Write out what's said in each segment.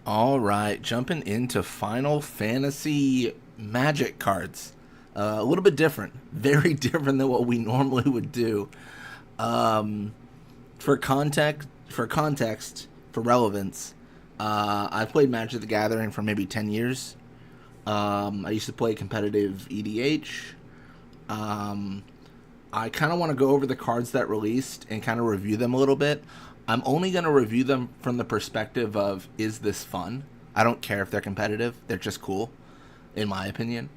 All right, jumping into Final Fantasy Magic cards. A little bit different, very different than what we normally would do. Um, for relevance, I've played Magic the Gathering for maybe 10 years. I used to play competitive EDH. Um, I kind of want to go over the cards that released and kind of review them a little bit. I'm only going to review them from the perspective of, is this fun? I don't care if they're competitive. They're just cool, in my opinion.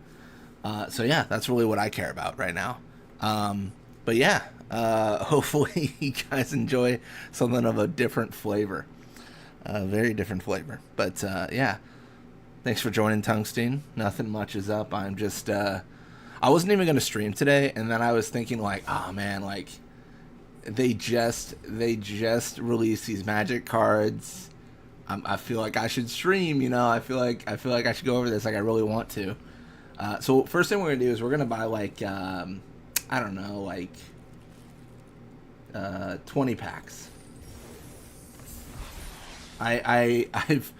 So yeah, that's really what I care about right now. But yeah, hopefully you guys enjoy something of a different flavor. A very different flavor. But yeah, thanks for joining, Tungsten. Nothing much is up. I'm just I wasn't even gonna stream today, and then I was thinking like, oh man, like they just released these Magic cards. I feel like I should stream. I feel like I should go over this. Like I really want to. So first thing we're gonna do is we're gonna buy like I don't know, like 20 packs. I've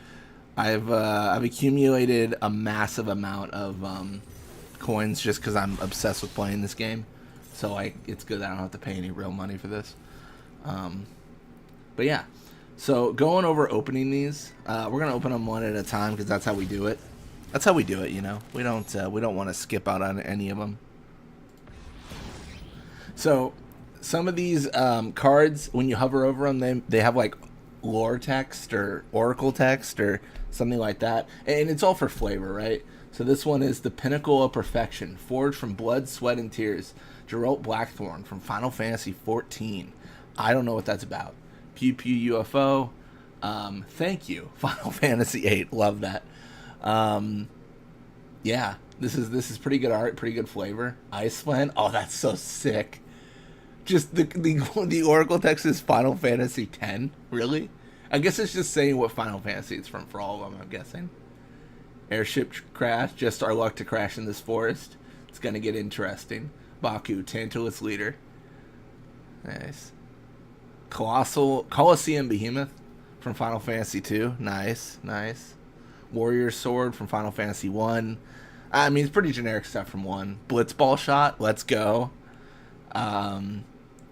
accumulated a massive amount of coins just because I'm obsessed with playing this game. So it's good that I don't have to pay any real money for this. Um, but yeah, so going over opening these, we're gonna open them one at a time because that's how we do it. That's how we do it, you know. We don't want to skip out on any of them. So some of these cards, when you hover over them, they have like lore text or oracle text or something like that, and it's all for flavor, right? So this one is the Pinnacle of Perfection, forged from blood, sweat, and tears. Geralt Blackthorn from Final Fantasy 14. I don't know what that's about. Pew Pew UFO. Thank you, Final Fantasy 8. Love that. Um, yeah, this is pretty good art, pretty good flavor. Iceland. Oh, that's so sick. Just the Oracle text is Final Fantasy 10. Really? I guess it's just saying what Final Fantasy it's from for all of them. I'm guessing. Airship crash. Just our luck to crash in this forest. It's gonna get interesting. Baku, Tantalus leader. Nice. Colosseum Behemoth from Final Fantasy 2. Nice, nice. Warrior Sword from Final Fantasy 1. I mean, it's pretty generic stuff from 1. Blitzball shot. Let's go. Um,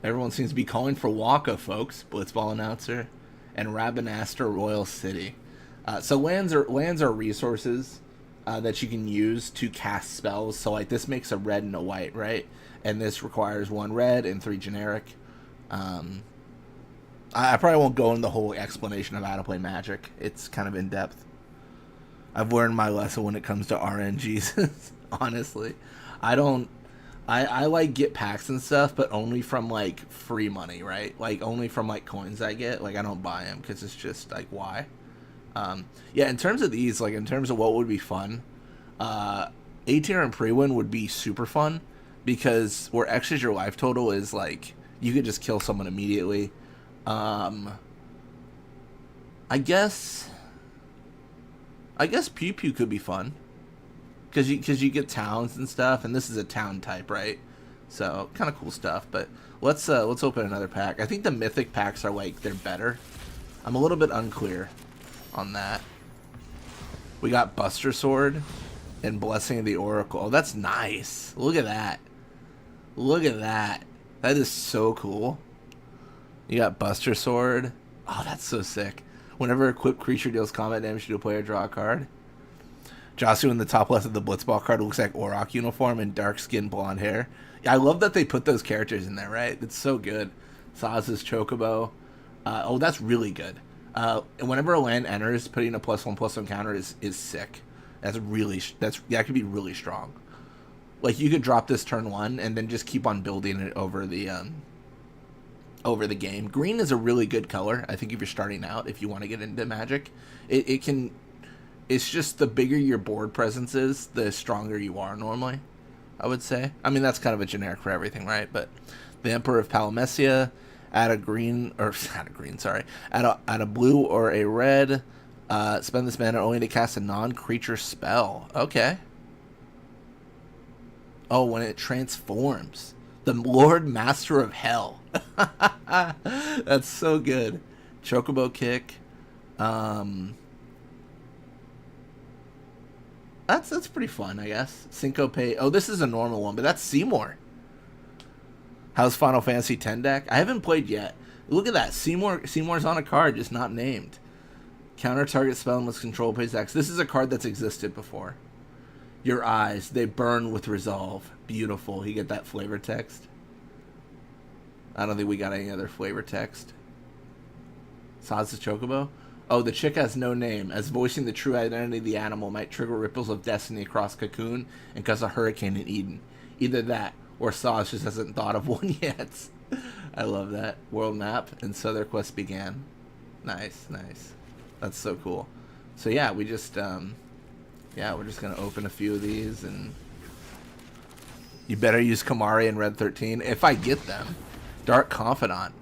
Everyone seems to be calling for Waka, folks. Blitzball announcer. And Rabanastre Royal City. So lands are resources that you can use to cast spells. So like this makes a red and a white, right? And this requires 1 red and 3 generic. Um, I probably won't go into the whole explanation of how to play Magic. It's kind of in depth. I've learned my lesson when it comes to RNGs. Honestly, I don't. I like get packs and stuff, but only from like free money, right? Like only from like coins I get. Like I don't buy them because it's just like why. Yeah, in terms of these, like in terms of what would be fun, A tier and pre-win would be super fun because where X is your life total is like you could just kill someone immediately. Um, I guess Pew Pew could be fun because you get towns and stuff, and this is a town type, right? So kind of cool stuff. But let's open another pack. I think the mythic packs are like they're better. I'm a little bit unclear on that. We got Buster Sword and Blessing of the Oracle. Oh, that's nice. Look at that. Look at that. That is so cool. You got Buster Sword. Oh, that's so sick. Whenever equipped creature deals combat damage to a player, draw a card. Josu in the top left of the Blitzball card looks like Auroch uniform and dark skin blonde hair. Yeah, I love that they put those characters in there, right? It's so good. Saz's Chocobo. Oh, that's really good. And whenever a land enters, putting a +1/+1 counter is sick. That could be really strong. Like you could drop this turn 1 and then just keep on building it over the game. Green is a really good color. I think if you're starting out, if you want to get into Magic, it can. It's just the bigger your board presence is, the stronger you are normally, I would say. I mean, that's kind of a generic for everything, right? But the Emperor of Palamecia, add a green, or add a green, sorry, add a blue or a red. Spend this mana only to cast a non-creature spell. Okay. Oh, when it transforms. The Lord Master of Hell. That's so good. Chocobo Kick. That's pretty fun, I guess. Syncopate. Oh, this is a normal one, but that's Seymour. How's Final Fantasy X deck? I haven't played yet. Look at that. Seymour's on a card, just not named. Counter target spell unless control pays X. This is a card that's existed before. Your eyes, they burn with resolve. Beautiful. You get that flavor text. I don't think we got any other flavor text. Saz's Chocobo? Oh, the chick has no name, as voicing the true identity of the animal might trigger ripples of destiny across Cocoon and cause a hurricane in Eden. Either that, or Saz just hasn't thought of one yet. I love that. World map, and so their quest began. Nice, nice. That's so cool. So yeah, we just, yeah, we're just gonna open a few of these, and you better use Kamari and Red 13 if I get them. Dark Confidant.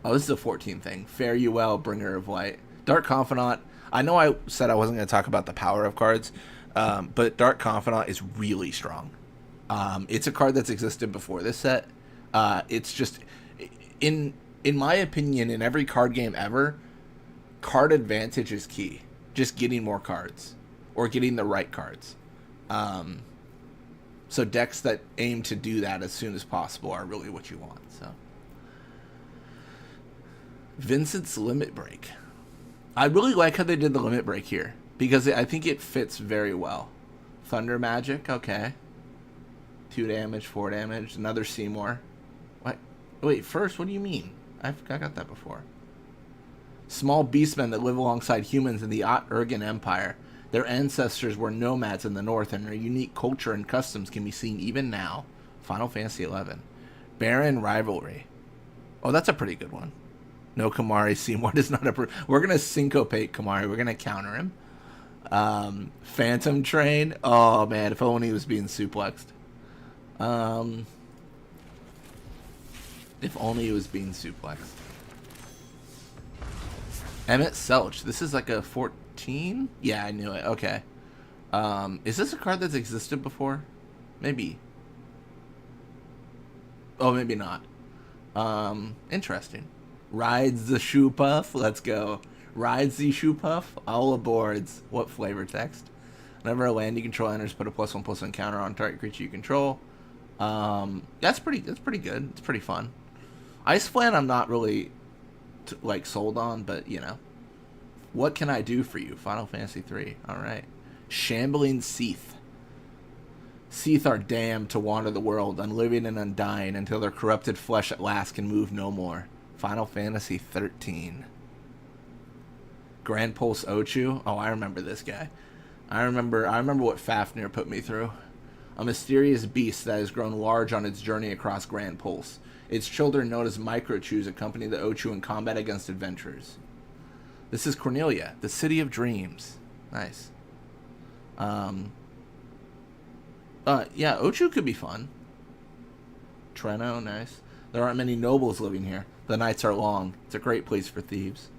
Oh, this is a 14 thing. Fare you well, Bringer of Light. Dark Confidant. I know I said I wasn't going to talk about the power of cards, but Dark Confidant is really strong. It's a card that's existed before this set. It's just, in my opinion, in every card game ever, card advantage is key. Just getting more cards, or getting the right cards. So decks that aim to do that as soon as possible are really what you want. So, Vincent's Limit Break. I really like how they did the Limit Break here, because I think it fits very well. Thunder Magic, okay. 2 damage, 4 damage, another Seymour. What? Wait, first, what do you mean? I got that before. Small beastmen that live alongside humans in the Ut-Urgan Empire. Their ancestors were nomads in the north, and their unique culture and customs can be seen even now. Final Fantasy XI. Baron Rivalry. Oh, that's a pretty good one. No Kamari. Seymour is not a... We're going to syncopate Kamari. We're going to counter him. Phantom Train. Oh, man. If only he was being suplexed. If only he was being suplexed. Emmett Selch. This is like a 14? Yeah, I knew it. Okay. Is this a card that's existed before? Maybe. Oh, maybe not. Interesting. Rides the Shoe Puff. Let's go. Rides the Shoe Puff. All aboards. What flavor text? Whenever a land you control enters, put a +1/+1 counter on target creature you control. That's pretty good. It's pretty fun. Ice Flan I'm not really like sold on, but you know. What can I do for you? Final Fantasy 3. Alright. Shambling Seath. Seath are damned to wander the world, unliving and undying, until their corrupted flesh at last can move no more. Final Fantasy 13. Grand Pulse Ochu. Oh, I remember this guy. I remember what Fafnir put me through. A mysterious beast that has grown large on its journey across Grand Pulse. Its children, known as Microchews, accompany the Ochu in combat against adventurers. This is Cornelia, the City of Dreams. Nice. Yeah, Ochu could be fun. Treno, nice. There aren't many nobles living here. The nights are long. It's a great place for thieves.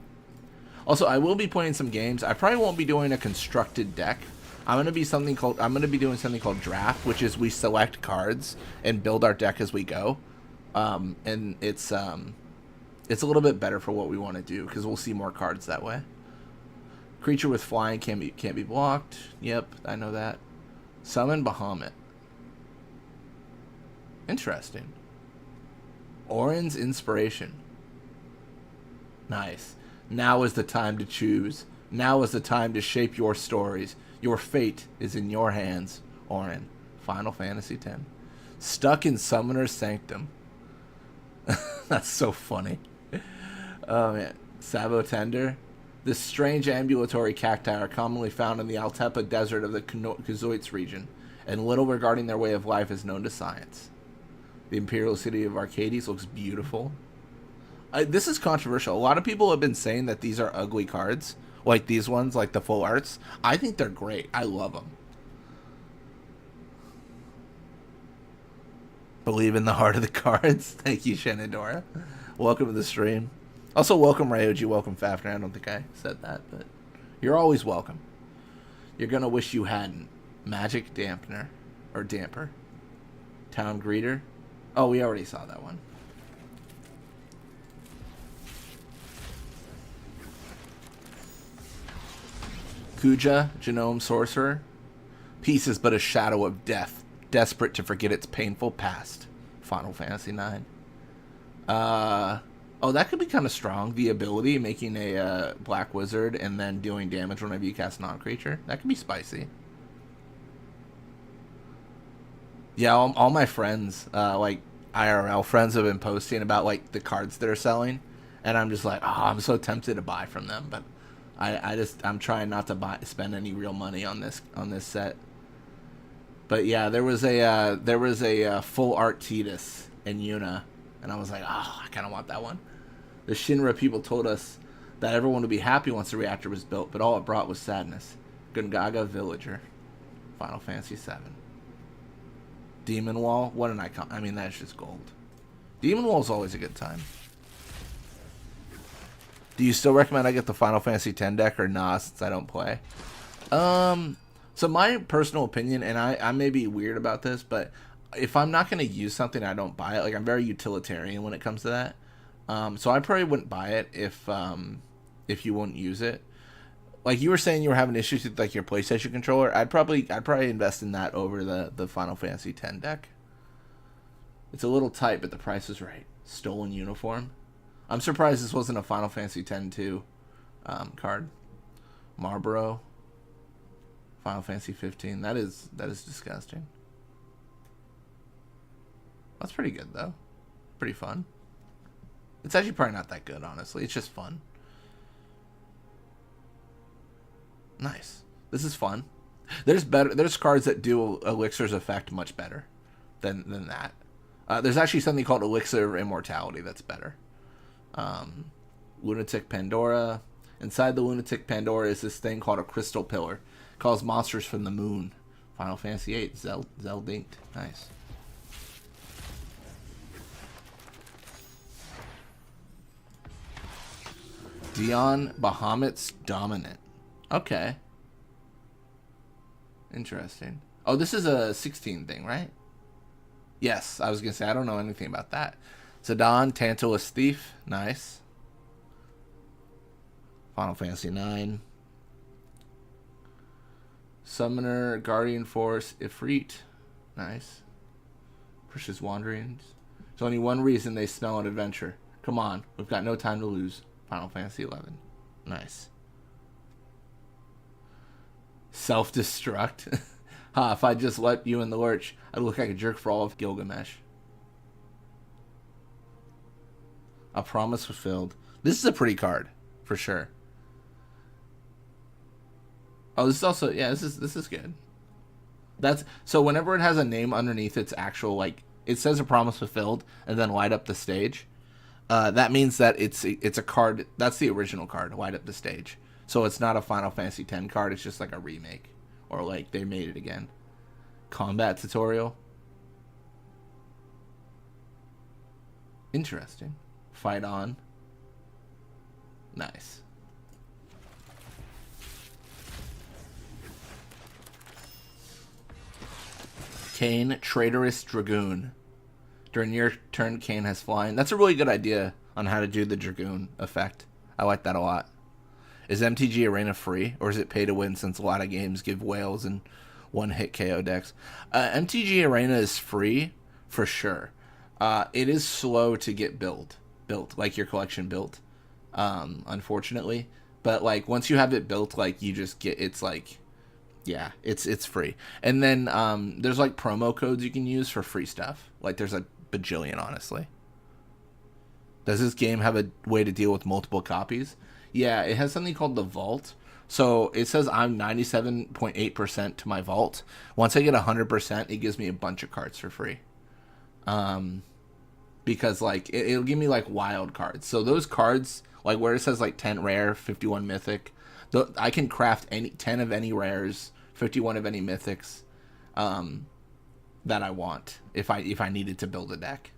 Also, I will be playing some games. I probably won't be doing a constructed deck. I'm gonna be doing something called draft, which is we select cards and build our deck as we go. And it's a little bit better for what we want to do because we'll see more cards that way. Creature with flying can't be blocked. Yep, I know that. Summon Bahamut. Interesting. Orin's Inspiration. Nice. Now is the time to choose. Now is the time to shape your stories. Your fate is in your hands, Orin. Final Fantasy X. Stuck in Summoner's Sanctum. That's so funny. Oh, man. Sabo Tender. This strange ambulatory cacti are commonly found in the Altepa Desert of the Kazoites region, and little regarding their way of life is known to science. The Imperial City of Arcades looks beautiful. This is controversial. A lot of people have been saying that these are ugly cards, like these ones, like the full arts. I think they're great. I love them. Believe in the heart of the cards. Thank you, Shenadora. Welcome to the stream. Also, welcome, Ryoji. Welcome, Fafnir. I don't think I said that, but you're always welcome. You're going to wish you hadn't. Magic Dampener. Or Damper. Town Greeter. Oh, we already saw that one. Kuja, Genome Sorcerer. Peace is but a shadow of death, desperate to forget its painful past. Final Fantasy 9. Oh, that could be kind of strong. The ability, making a black wizard and then doing damage whenever you cast non-creature. That could be spicy. Yeah, all my friends, like IRL friends, have been posting about like the cards that are selling, and I'm just like, oh, I'm so tempted to buy from them, but I'm trying not to spend any real money on this set. But yeah, there was a full art Tidus in Yuna, and I was like, oh, I kind of want that one. The Shinra people told us that everyone would be happy once the reactor was built, but all it brought was sadness. Gungaga Villager, Final Fantasy VII. Demon Wall, what an icon. I mean, that's just gold. Demon Wall is always a good time. Do you still recommend I get the Final Fantasy X deck or nah, since I don't play? So my personal opinion, and I may be weird about this, but if I'm not going to use something, I don't buy it. Like, I'm very utilitarian when it comes to that. So I probably wouldn't buy it if you won't use it. Like you were saying, you were having issues with like your PlayStation controller. I'd probably invest in that over the Final Fantasy X deck. It's a little tight, but the price is right. Stolen Uniform. I'm surprised this wasn't a Final Fantasy X-2 card. Marlboro. Final Fantasy 15. That is disgusting. That's pretty good though. Pretty fun. It's actually probably not that good, honestly. It's just fun. Nice. This is fun. There's cards that do Elixir's effect much better than that. There's actually something called Elixir of Immortality that's better. Lunatic Pandora. Inside the Lunatic Pandora is this thing called a Crystal Pillar. It calls monsters from the moon. Final Fantasy VIII. Zeldinked. Nice. Dion Bahamut's Dominant. Okay. Interesting. Oh, this is a 16 thing, right? Yes, I was going to say, I don't know anything about that. Zidane, Tantalus Thief. Nice. Final Fantasy 9. Summoner, Guardian Force, Ifrit. Nice. Precious Wanderings. There's only one reason they smell an adventure. Come on, we've got no time to lose. Final Fantasy 11. Nice. Self-destruct. Ha, if I just let you in the lurch, I'd look like a jerk for all of Gilgamesh. A Promise Fulfilled. This is a pretty card, for sure. Oh, this is also, yeah, this is good. That's so whenever it has a name underneath its actual, like, it says A Promise Fulfilled and then light up the stage. That means that it's a card. That's the original card, Light Up the Stage. So it's not a Final Fantasy X card. It's just like a remake, or like they made it again. Combat Tutorial. Interesting. Fight On. Nice. Kain, Traitorous Dragoon. During your turn, Kain has flying. That's a really good idea on how to do the Dragoon effect. I like that a lot. Is MTG Arena free, or is it pay to win since a lot of games give whales and one-hit KO decks? MTG Arena is free, for sure. It is slow to get built, like your collection built, unfortunately. But like once you have it built, like you just get, it's like, yeah, it's free. And then there's like promo codes you can use for free stuff. Like there's a bajillion, honestly. Does this game have a way to deal with multiple copies? Yeah, it has something called the Vault. So it says I'm 97.8% to my Vault. Once I get 100%, it gives me a bunch of cards for free. Because like it'll give me like wild cards. So those cards, like where it says like 10 rare, 51 mythic, I can craft any 10 of any rares, 51 of any mythics, that I want if I needed to build a deck.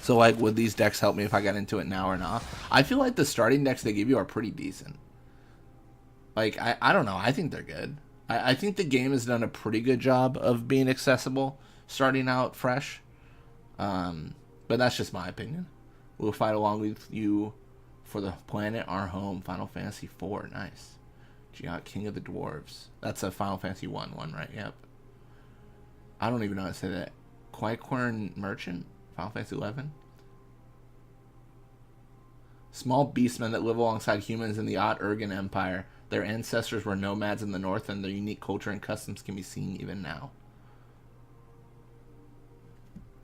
So, like, would these decks help me if I got into it now or not? I feel like the starting decks they give you are pretty decent. Like, I don't know. I think they're good. I think the game has done a pretty good job of being accessible, starting out fresh. But that's just my opinion. We'll fight along with you For the planet, our home. Final Fantasy 4. Nice. Giot, King of the Dwarves. That's a Final Fantasy 1 one, right? Yep. I don't even know how to say that. Qui-Quern Merchant? Final Fantasy 11. Small beastmen that live alongside humans in the Odd-Urgan Empire. Their ancestors were nomads in the north, and their unique culture and customs can be seen even now.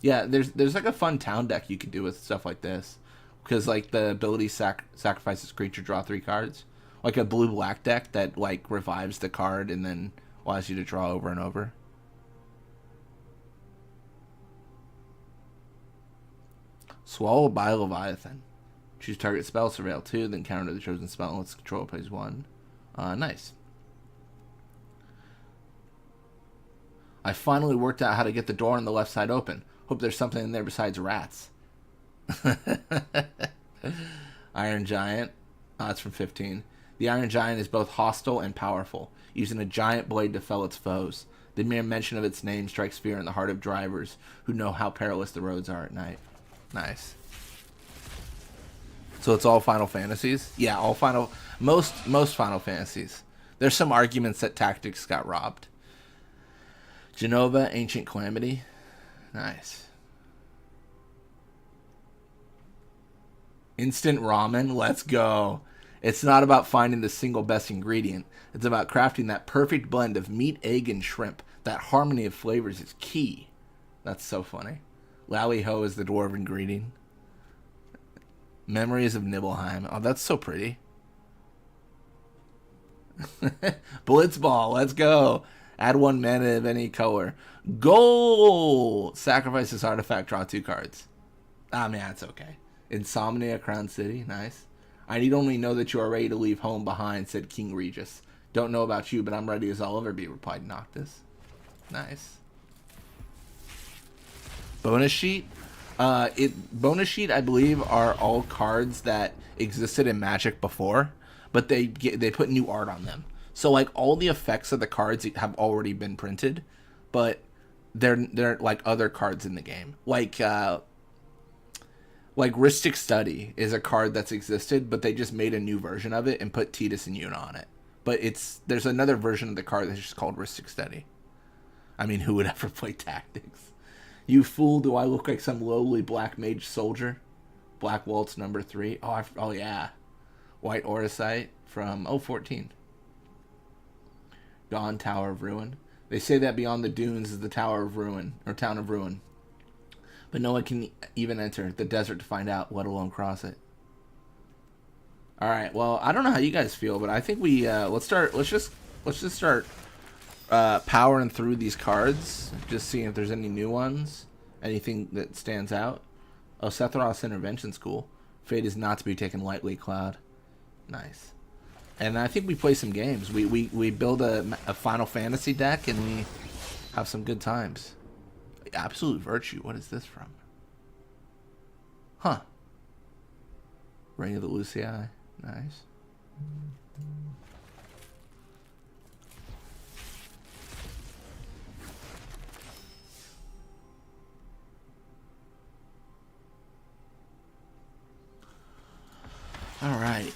Yeah, there's like a fun town deck you could do with stuff like this. Because, like, the ability sacrifices creature, draw 3 cards. Like a blue-black deck that, like, revives the card and then allows you to draw over and over. Swallowed by Leviathan. Choose target spell, surveil 2, then counter the chosen spell and let's control plays 1. Nice. I finally worked out how to get the door on the left side open. Hope there's something in there besides rats. Iron Giant. It's from 15. The Iron Giant is both hostile and powerful, using a giant blade to fell its foes. The mere mention of its name strikes fear in the heart of drivers who know how perilous the roads are at night. Nice. So it's all Final Fantasies? Yeah, all Final... Most Final Fantasies. There's some arguments that Tactics got robbed. Genova, Ancient Calamity. Nice. Instant ramen. Let's go. It's not about finding the single best ingredient. It's about crafting that perfect blend of meat, egg, and shrimp. That harmony of flavors is key. That's so funny. Lally Ho is the dwarven greeting. Memories of Nibelheim. Oh, that's so pretty. Blitzball. Let's go. Add 1 mana of any color. Goal! Sacrifice this artifact. Draw 2 cards. Ah, man, it's okay. Insomnia, Crown City. Nice. I need only know that you are ready to leave home behind, said King Regis. Don't know about you, but I'm ready as I'll ever be, replied Noctis. Nice. Bonus sheet. Bonus sheet, I believe, are all cards that existed in Magic before, but they put new art on them. So like all the effects of the cards have already been printed, but they're like other cards in the game. Like Rhystic Study is a card that's existed, but they just made a new version of it and put Tidus and Yuna on it. But there's another version of the card that's just called Rhystic Study. I mean, who would ever play Tactics? You fool, do I look like some lowly black mage soldier? Black Waltz number 3. Oh yeah. White Orisite from 14. Dawn, Tower of Ruin. They say that beyond the dunes is the Tower of Ruin, or Town of Ruin. But no one can even enter the desert to find out, let alone cross it. Alright, well, I don't know how you guys feel, but I think we, let's just start powering through these cards, just seeing if there's any new ones, anything that stands out. Oh, Sephiroth's Intervention's cool. Fate is not to be taken lightly, Cloud. Nice. And I think we play some games. We build a Final Fantasy deck, and we have some good times. Absolute Virtue. What is this from? Huh. Ring of the Lucii. Nice. All right.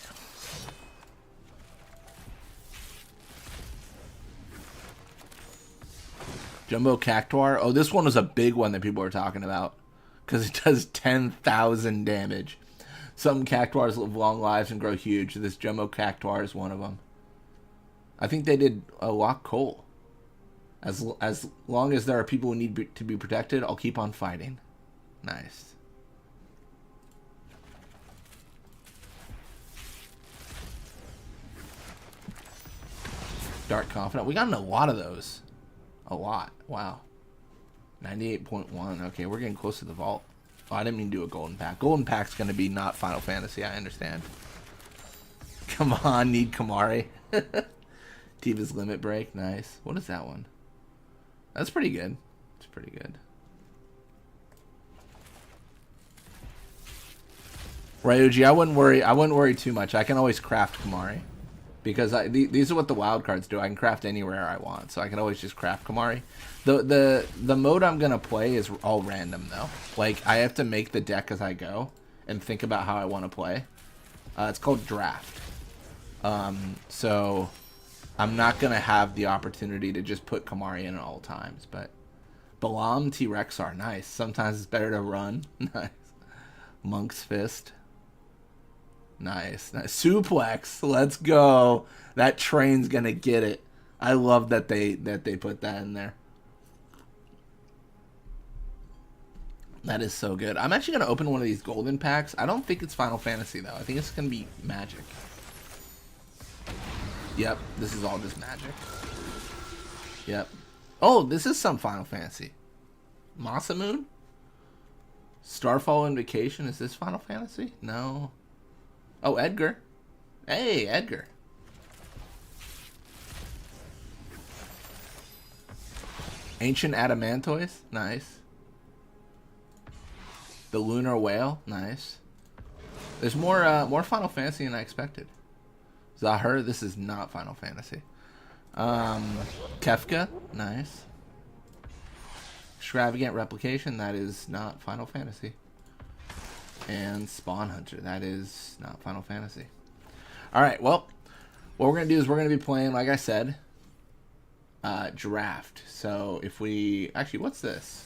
Jumbo Cactuar. Oh, this one was a big one that people were talking about because it does 10,000 damage. Some Cactuars live long lives and grow huge. This Jumbo Cactuar is one of them. I think they did a Lock Cole. As long as there are people who need to be protected, I'll keep on fighting. Nice. Dark Confidant. We got in a lot of those. A lot. Wow. 98.1. Okay, we're getting close to the vault. Oh, I didn't mean to do a golden pack. Golden pack's going to be not Final Fantasy, I understand. Come on, need Kamari. Tiva's Limit Break. Nice. What is that one? That's pretty good. It's pretty good. Ryuji, I wouldn't worry too much. I can always craft Kamari. Because these are what the wild cards do. I can craft anywhere I want, so I can always just craft Kamari. The mode I'm gonna play is all random though. Like I have to make the deck as I go and think about how I want to play. It's called Draft. So I'm not going to have the opportunity to just put Kamari in at all times. But Balam T-Rex are nice. Sometimes it's better to run. Nice. Monk's Fist. Nice. Suplex. Let's go. That train's going to get it. I love that they put that in there. That is so good. I'm actually going to open one of these golden packs. I don't think it's Final Fantasy, though. I think it's going to be Magic. Yep, this is all just Magic. Yep. Oh, this is some Final Fantasy. Masamune? Starfall Invocation. Is this Final Fantasy? No. Oh, Edgar. Hey, Edgar. Ancient Adamantoise. Nice. The Lunar Whale, nice. There's more Final Fantasy than I expected. Zahur, this is not Final Fantasy. Kefka, nice. Extravagant Replication, that is not Final Fantasy. And Spawn Hunter, that is not Final Fantasy. Alright, well, what we're going to do is we're going to be playing, like I said, Draft. So if we... Actually, what's this?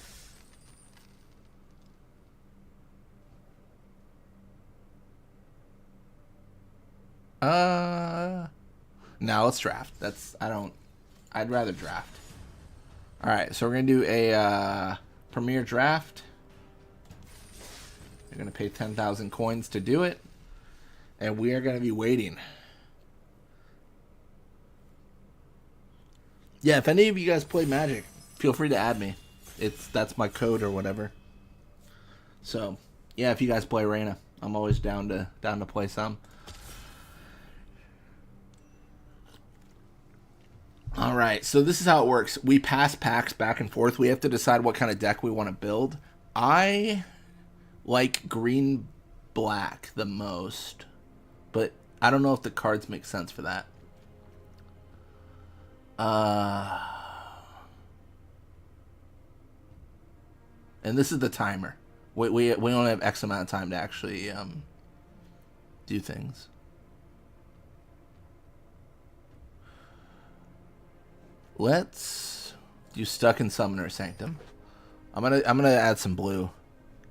Now let's draft. I'd rather draft. Alright, so we're gonna do a Premier Draft. You're gonna pay 10,000 coins to do it. And we are gonna be waiting. Yeah, if any of you guys play Magic, feel free to add me. That's my code or whatever. So yeah, if you guys play Reina, I'm always down to play some. Alright, so this is how it works. We pass packs back and forth. We have to decide what kind of deck we want to build. I like green-black the most, but I don't know if the cards make sense for that. And this is the timer. We only have X amount of time to actually do things. Let's do Stuck in Summoner Sanctum. I'm gonna add some blue.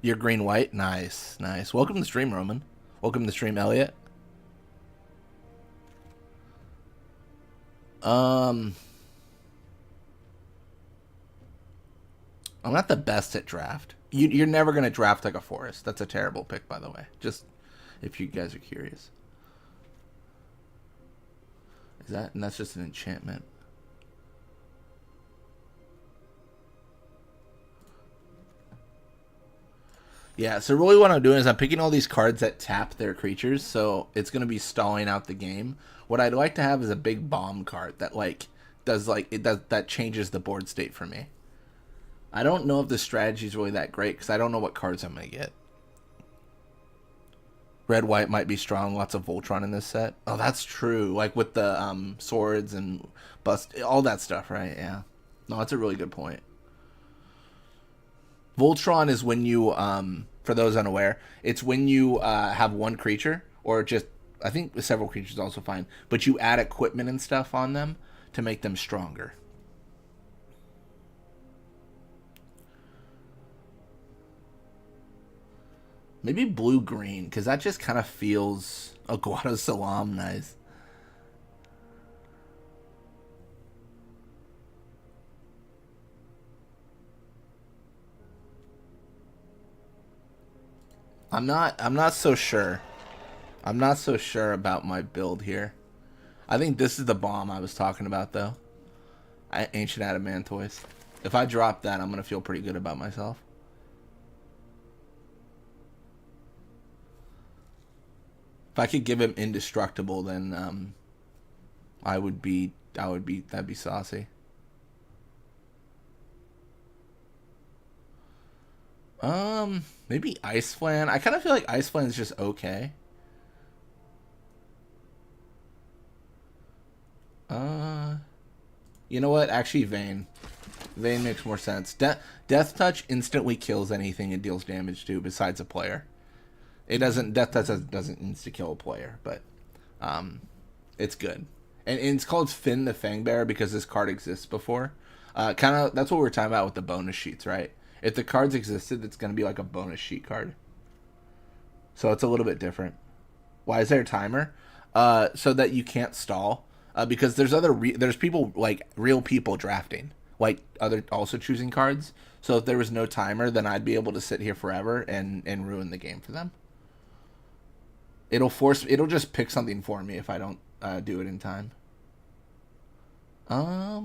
You're green white, nice. Welcome to the stream, Roman. Welcome to the stream, Elliot. I'm not the best at draft. You're never gonna draft like a forest. That's a terrible pick, by the way. Just if you guys are curious. And that's just an enchantment. Yeah, so really what I'm doing is I'm picking all these cards that tap their creatures, so it's going to be stalling out the game. What I'd like to have is a big bomb card that that changes the board state for me. I don't know if the strategy is really that great because I don't know what cards I'm going to get. Red white might be strong, lots of Voltron in this set. Oh, that's true. Like with the swords and all that stuff, right? Yeah. No, that's a really good point. Voltron is when you, for those unaware, it's when you have one creature, or just, I think several creatures is also fine, but you add equipment and stuff on them to make them stronger. Maybe blue-green, because that just kind of feels... Oh, Guado Salam, nice. I'm not so sure. I'm not so sure about my build here. I think this is the bomb I was talking about, though. Ancient Adamantoise. If I drop that, I'm going to feel pretty good about myself. If I could give him indestructible, then that'd be saucy. Maybe Ice Flan. I kind of feel like Ice Flan is just okay. You know what? Actually, Vayne. Vayne makes more sense. Death Touch instantly kills anything it deals damage to besides a player. It doesn't doesn't insta kill a player, but it's good. And it's called Finn the Fangbearer because this card exists before. Kind of that's what we were talking about with the bonus sheets, right? If the cards existed, it's going to be like a bonus sheet card. So it's a little bit different. Why is there a timer? So that you can't stall. Because there's there's people, like real people drafting, like other also choosing cards. So if there was no timer, then I'd be able to sit here forever and ruin the game for them. It'll just pick something for me if I don't do it in time. I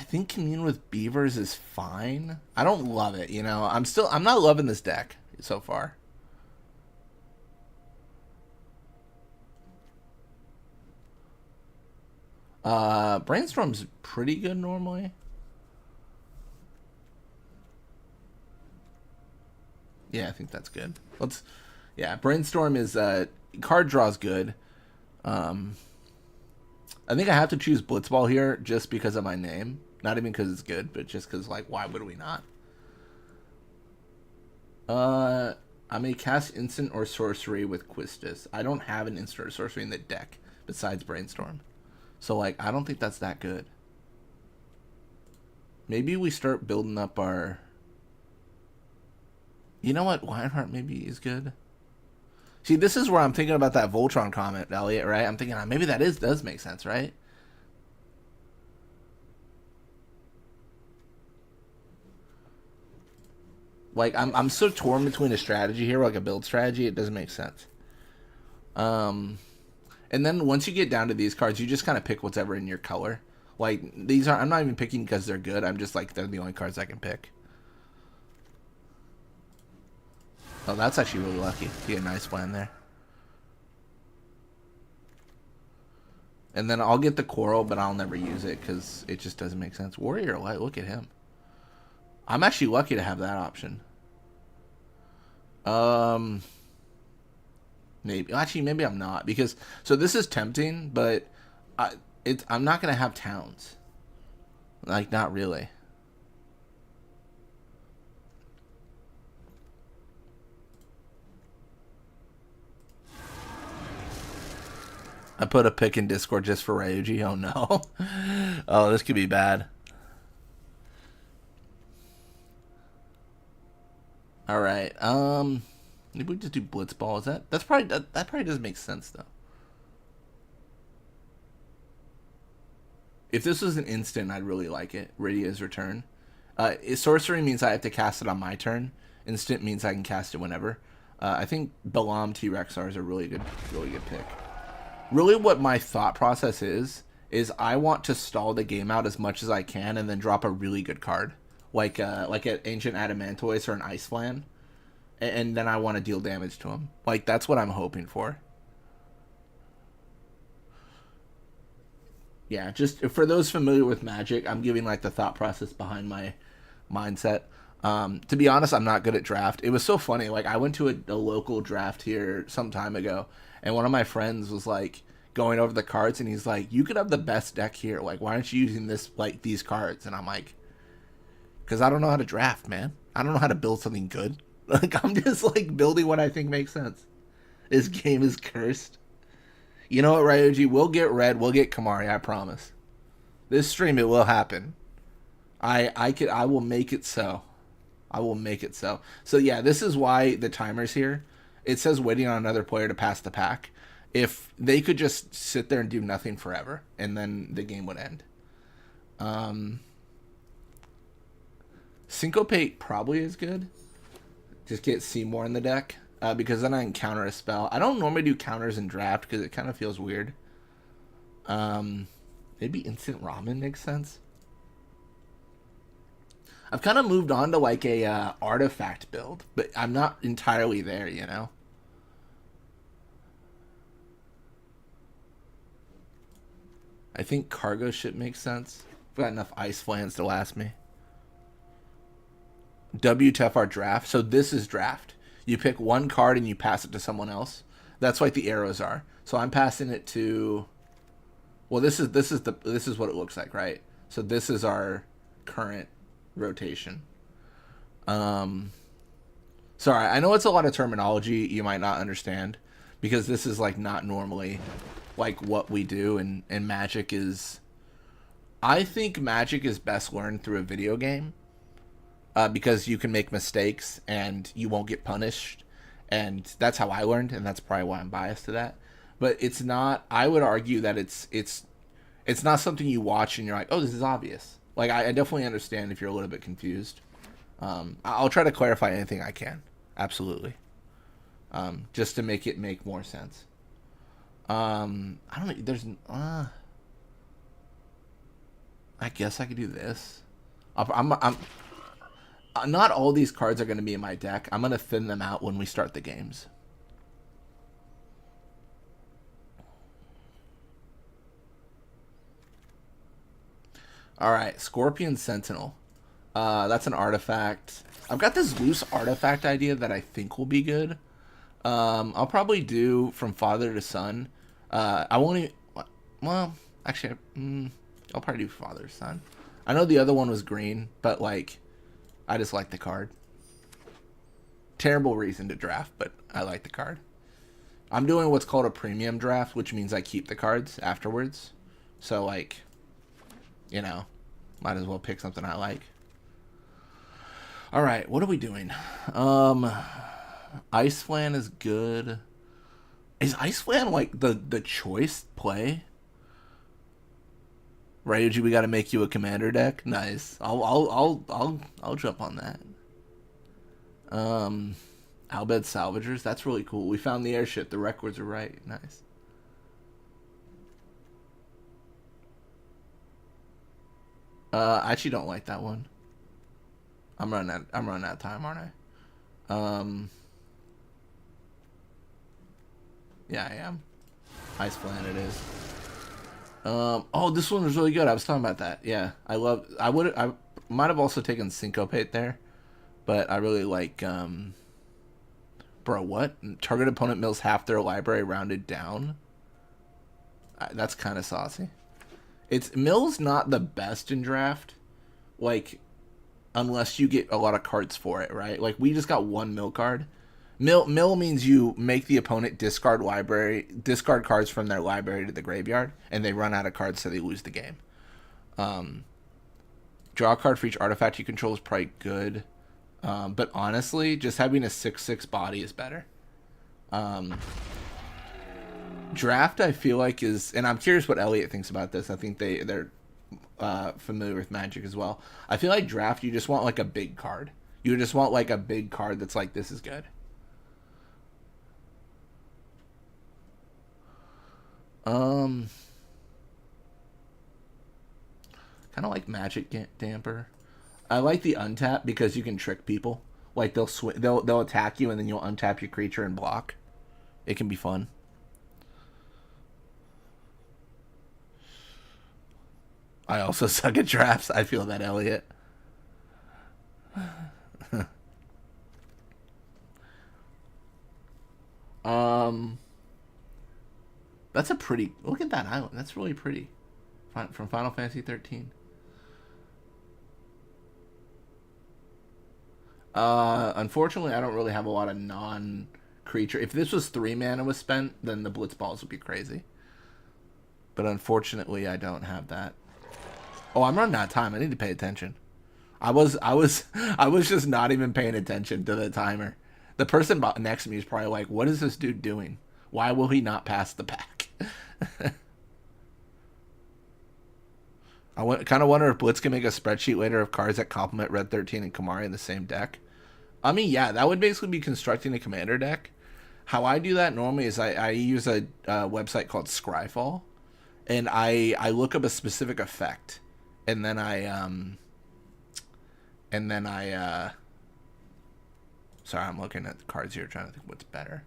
think Commune with Beavers is fine. I don't love it, you know. I'm not loving this deck so far. Brainstorm's pretty good normally. Yeah, I think that's good. Yeah, Brainstorm is card draw's good. I think I have to choose Blitzball here just because of my name. Not even because it's good, but just because, like, why would we not? I may cast instant or sorcery with Quistis. I don't have an instant or sorcery in the deck besides Brainstorm. So, like, I don't think that's that good. Maybe we start building up our... You know what? Lionheart maybe is good. See, this is where I'm thinking about that Voltron comment, Elliot, right? I'm thinking, maybe that does make sense, right? Like, I'm so torn between a strategy here, like a build strategy, it doesn't make sense. And then once you get down to these cards, you just kind of pick whatever in your color. Like, I'm not even picking because they're good, I'm just like, they're the only cards I can pick. Oh, that's actually really lucky. You get a nice plan there. And then I'll get the Coral, but I'll never use it because it just doesn't make sense. Warrior Light, look at him. I'm actually lucky to have that option. Maybe I'm not because so this is tempting, but I'm not gonna have towns. Like, not really. I put a pick in Discord just for Ryuji. Oh no. Oh, this could be bad. All right. Maybe we just do Blitzball. That's probably that probably doesn't make sense though. If this was an instant, I'd really like it. Rydia's Return. Sorcery means I have to cast it on my turn. Instant means I can cast it whenever. I think Balam T-Rexar is a really good pick. Really what my thought process is I want to stall the game out as much as I can and then drop a really good card. Like an Ancient Adamantoise or an Ice Flan. And then I want to deal damage to him. Like, that's what I'm hoping for. Yeah, just for those familiar with Magic, I'm giving, like, the thought process behind my mindset. To be honest, I'm not good at draft. It was so funny. Like, I went to a local draft here some time ago, and one of my friends was, like, going over the cards, and he's like, you could have the best deck here. Like, why aren't you using these cards? And I'm like, because I don't know how to draft, man. I don't know how to build something good. Like, I'm just, like, building what I think makes sense. This game is cursed. You know what, Ryuji? We'll get red. We'll get Kamari, I promise. This stream, it will happen. I will make it so. I will make it so. So, yeah, this is why the timer's here. It says waiting on another player to pass the pack. If they could just sit there and do nothing forever, and then the game would end. Syncopate probably is good. Just get Seymour in the deck. Because then I can counter a spell. I don't normally do counters in draft because it kind of feels weird. Maybe Instant Ramen makes sense. I've kind of moved on to like a artifact build, but I'm not entirely there, you know? I think cargo ship makes sense. I've got enough ice flans to last me. WTFR draft. So this is draft. You pick one card and you pass it to someone else. That's what the arrows are. So I'm passing it to. Well, this is what it looks like, right? So this is our current rotation. Um, Sorry, I know it's a lot of terminology you might not understand because this is like not normally like what we do, and Magic is. I think Magic is best learned through a video game because you can make mistakes and you won't get punished, and that's how I learned, and that's probably why I'm biased to that. But it's not. I would argue that it's not something you watch and you're like, oh, this is obvious. Like I definitely understand if you're a little bit confused. I'll try to clarify anything I can. Absolutely. Just to make it make more sense. I don't know. There's. I guess I could do this. I'm not all these cards are going to be in my deck. I'm going to thin them out when we start the games. All right, Scorpion Sentinel. That's an artifact. I've got this loose artifact idea that I think will be good. I'll probably do From Father to Son. I won't even... Well, actually, I'll probably do Father to Son. I know the other one was green, but, like, I just like the card. Terrible reason to draft, but I like the card. I'm doing what's called a premium draft, which means I keep the cards afterwards. So, like, you know, might as well pick something I like. All right, what are we doing? Ice Flan is good. Is Ice Flan like the choice play? Ryuji, we got to make you a commander deck. Nice. I'll jump on that. Albed Salvagers. That's really cool. We found the airship. The records are right. Nice. I actually don't like that one. I'm running out of time, aren't I? Yeah, I am. Ice Planet is. Oh, this one was really good. I was talking about that. Yeah, I might have also taken Syncopate there, but I really like. Bro, what? Target opponent mills half their library rounded down. That's kind of saucy. It's mill's not the best in draft, like, unless you get a lot of cards for it, right? Like we just got one mill card. Mill means you make the opponent discard cards from their library to the graveyard, and they run out of cards, so they lose the game. Draw a card for each artifact you control is probably good, but honestly, just having a 6/6 body is better. Draft, I feel like is, and I'm curious what Elliot thinks about this. I think they're familiar with Magic as well. I feel like draft, you just want like a big card. You just want like a big card that's like, this is good. Kind of like Magic Damper. I like the untap because you can trick people. Like they'll attack you and then you'll untap your creature and block. It can be fun. I also suck at drafts. I feel that, Elliot. That's a pretty... Look at that island. That's really pretty. From Final Fantasy 13. Unfortunately, I don't really have a lot of non-creature. If this was 3 mana was spent, then the Blitz Balls would be crazy. But unfortunately, I don't have that. Oh, I'm running out of time. I need to pay attention. I was just not even paying attention to the timer. The person next to me is probably like, "What is this dude doing? Why will he not pass the pack?" I kind of wonder if Blitz can make a spreadsheet later of cards that complement Red 13 and Kamari in the same deck. I mean, yeah, that would basically be constructing a commander deck. How I do that normally is I use a website called Scryfall, and I look up a specific effect, and then I sorry, I'm looking at the cards here trying to think what's better.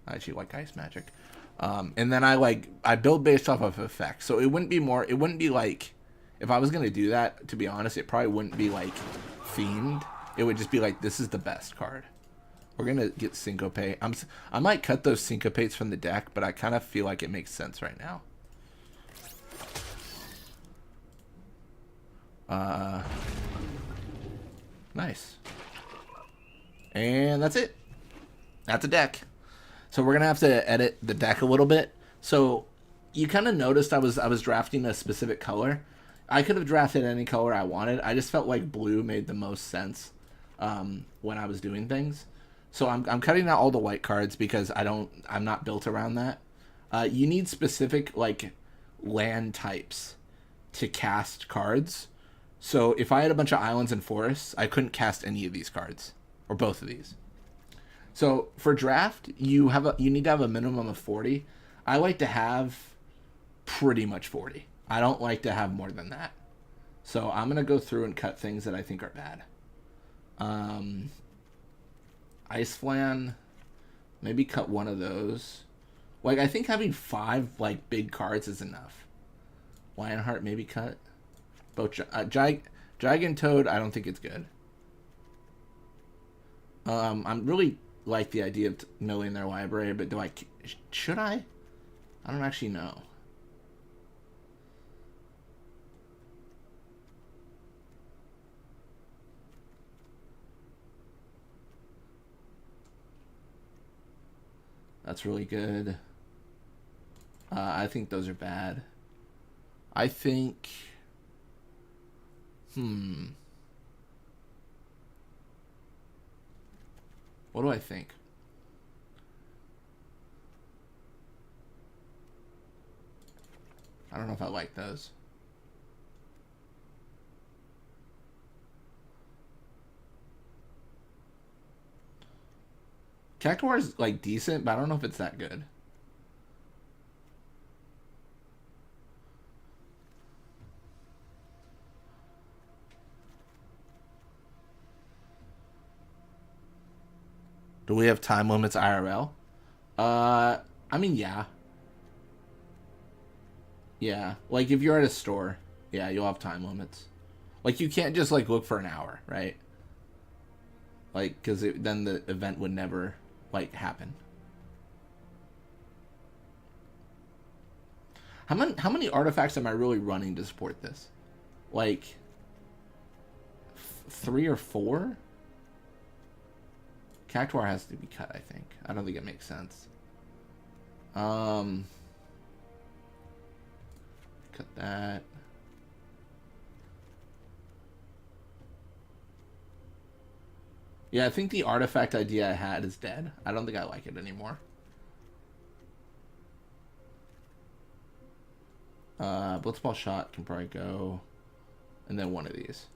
I actually like Ice Magic. And then I build based off of effects. So it wouldn't be like, if I was going to do that, to be honest, it probably wouldn't be like themed. It would just be like, this is the best card. We're going to get Syncopate. I might cut those Syncopates from the deck, but I kind of feel like it makes sense right now. Uh, nice. And that's it. That's a deck. So we're gonna have to edit the deck a little bit. So you kind of noticed I was drafting a specific color. I could have drafted any color I wanted. I just felt like blue made the most sense when I was doing things. So I'm cutting out all the white cards because I'm not built around that. You need specific like land types to cast cards. So if I had a bunch of islands and forests, I couldn't cast any of these cards or both of these. So for draft, you need to have a minimum of 40. I like to have pretty much 40. I don't like to have more than that. So I'm gonna go through and cut things that I think are bad. Ice Flan, maybe cut one of those. Like I think having 5 like big cards is enough. Lionheart maybe cut. Both Dragon Toad, I don't think it's good. I'm really like the idea of milling their library, but should I? I don't actually know. That's really good. I think those are bad. I think... What do I think? I don't know if I like those. Cactuar is like decent, but I don't know if it's that good. Do we have time limits IRL? I mean, yeah. Yeah, like if you're at a store, yeah, you'll have time limits. Like you can't just like look for an hour, right? Like, because then the event would never like happen. How many artifacts am I really running to support this? Like 3 or 4? Cactuar has to be cut, I think. I don't think it makes sense. Cut that. Yeah, I think the artifact idea I had is dead. I don't think I like it anymore. Blitzball Shot can probably go. And then one of these.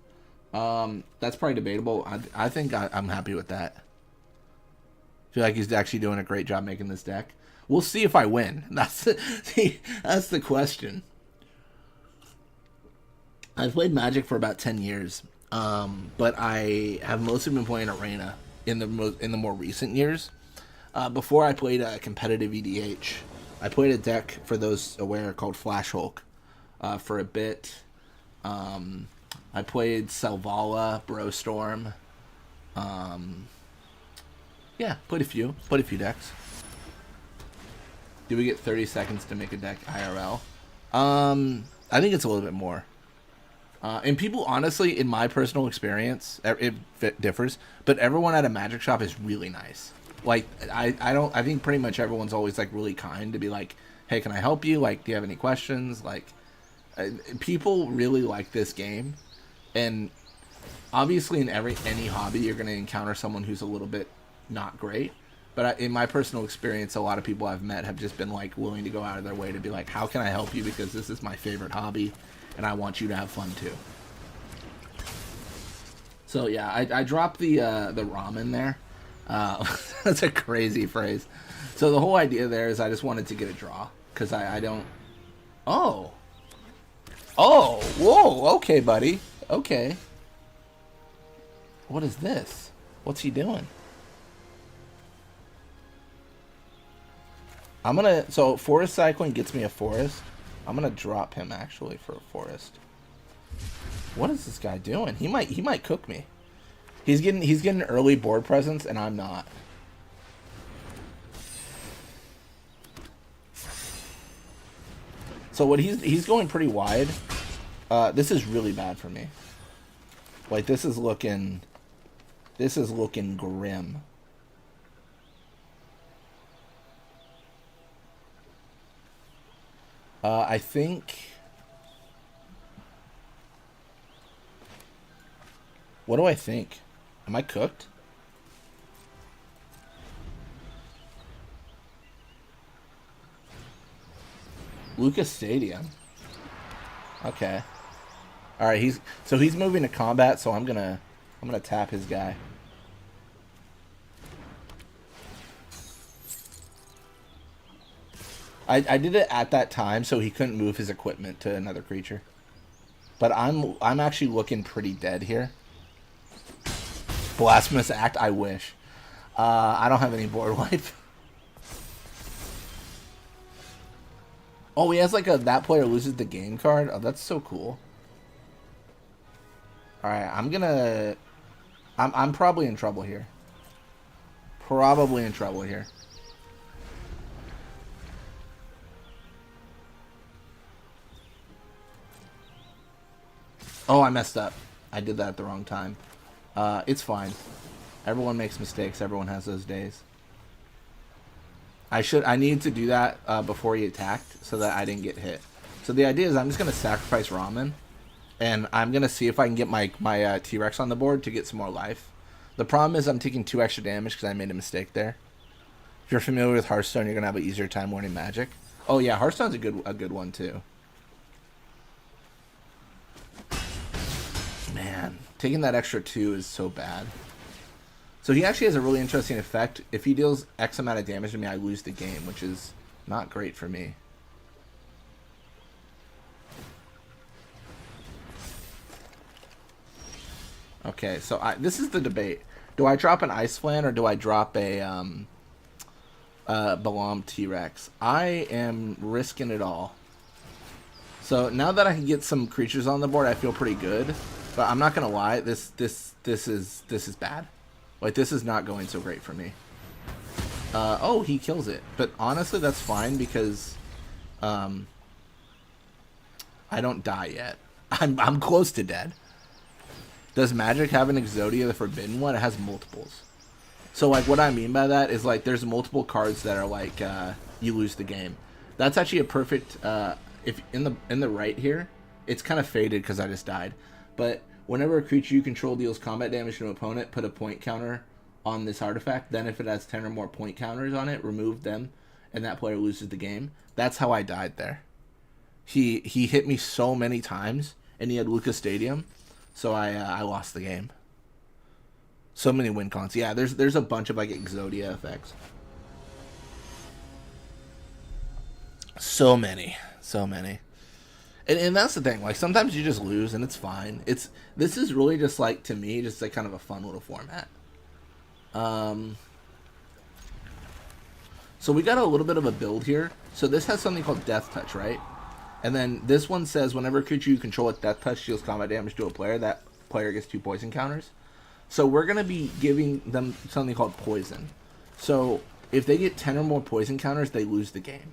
That's probably debatable. I think I'm happy with that. I feel like he's actually doing a great job making this deck. We'll see if I win. That's the question. I've played Magic for about 10 years, but I have mostly been playing Arena in the more recent years. Before I played a competitive EDH, I played a deck, for those aware, called Flash Hulk for a bit. I played Selvala, Brostorm. Yeah, played a few decks. Do we get 30 seconds to make a deck IRL? I think it's a little bit more. And people, honestly, in my personal experience, it differs, but everyone at a Magic shop is really nice. Like, I think pretty much everyone's always, like, really kind to be like, hey, can I help you? Like, do you have any questions? Like, people really like this game. And obviously in any hobby, you're going to encounter someone who's a little bit not great. But in my personal experience, a lot of people I've met have just been, like, willing to go out of their way to be like, how can I help you? Because this is my favorite hobby, and I want you to have fun, too. So, yeah, I dropped the ramen there. That's a crazy phrase. So the whole idea there is I just wanted to get a draw. Because I don't... Oh! Oh! Whoa! Okay, buddy. Okay. What is this? What's he doing? I'm gonna... So, Forest Cycling gets me a forest. I'm gonna drop him, actually, for a forest. What is this guy doing? He might cook me. He's getting early board presence, and I'm not. So what he's going pretty wide. This is really bad for me. Like, this is looking grim. I think... What do I think? Am I cooked? Lucas Stadium. Okay. All right, he's moving to combat, so I'm gonna tap his guy. I did it at that time so he couldn't move his equipment to another creature. But I'm actually looking pretty dead here. Blasphemous act, I wish. I don't have any board wipe. Oh, he has like a that player loses the game card. Oh, that's so cool. All right, I'm probably in trouble here. Probably in trouble here. Oh, I messed up. I did that at the wrong time. It's fine. Everyone makes mistakes. Everyone has those days. I needed to do that before he attacked so that I didn't get hit. So the idea is I'm just going to sacrifice Ramen. And I'm going to see if I can get my T-Rex on the board to get some more life. The problem is I'm taking 2 extra damage because I made a mistake there. If you're familiar with Hearthstone, you're going to have an easier time learning Magic. Oh yeah, Hearthstone's a good one too. Man, taking that extra 2 is so bad. So he actually has a really interesting effect. If he deals X amount of damage to me, I lose the game, which is not great for me. Okay, so this is the debate. Do I drop an Ice Flan or do I drop a Balam T-Rex? I am risking it all. So now that I can get some creatures on the board, I feel pretty good. But I'm not gonna lie, this is bad. Like, this is not going so great for me. Oh, he kills it. But honestly, that's fine because I don't die yet. I'm close to dead. Does Magic have an Exodia, the Forbidden one? It has multiples. So, like, what I mean by that is, like, there's multiple cards that are, like, you lose the game. That's actually a perfect, if in the right here, it's kind of faded because I just died. But whenever a creature you control deals combat damage to an opponent, put a point counter on this artifact. Then if it has 10 or more point counters on it, remove them, and that player loses the game. That's how I died there. He hit me so many times, and he had Lucas Stadium. So I lost the game. So many win cons. Yeah, there's a bunch of like Exodia effects. So many. And that's the thing. Like, sometimes you just lose and it's fine. This is really just like, to me, just like kind of a fun little format. So we got a little bit of a build here. So this has something called Death Touch, right? And then this one says whenever a creature you control with Death Touch deals combat damage to a player, that player gets 2 poison counters. So we're going to be giving them something called Poison. So if they get 10 or more poison counters, they lose the game.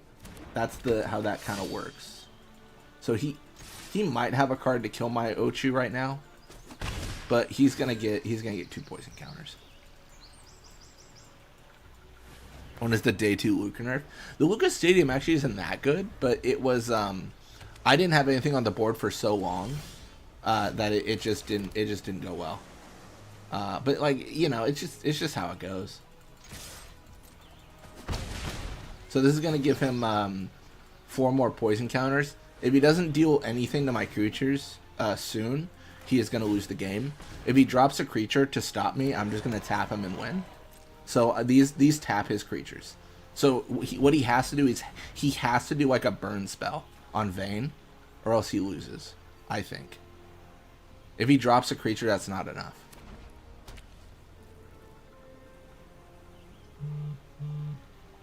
That's how that kind of works. So he might have a card to kill my Ochu right now, but he's gonna get 2 poison counters. One is the day 2 Luca nerf. The Lucas Stadium actually isn't that good, but it was I didn't have anything on the board for so long that it just didn't go well. But like, you know, it's just how it goes. So this is gonna give him 4 more poison counters. If he doesn't deal anything to my creatures soon, he is gonna lose the game. If he drops a creature to stop me, I'm just gonna tap him and win. So these tap his creatures. So what he has to do is he has to do like a burn spell on Vayne, or else he loses, I think. If he drops a creature, that's not enough.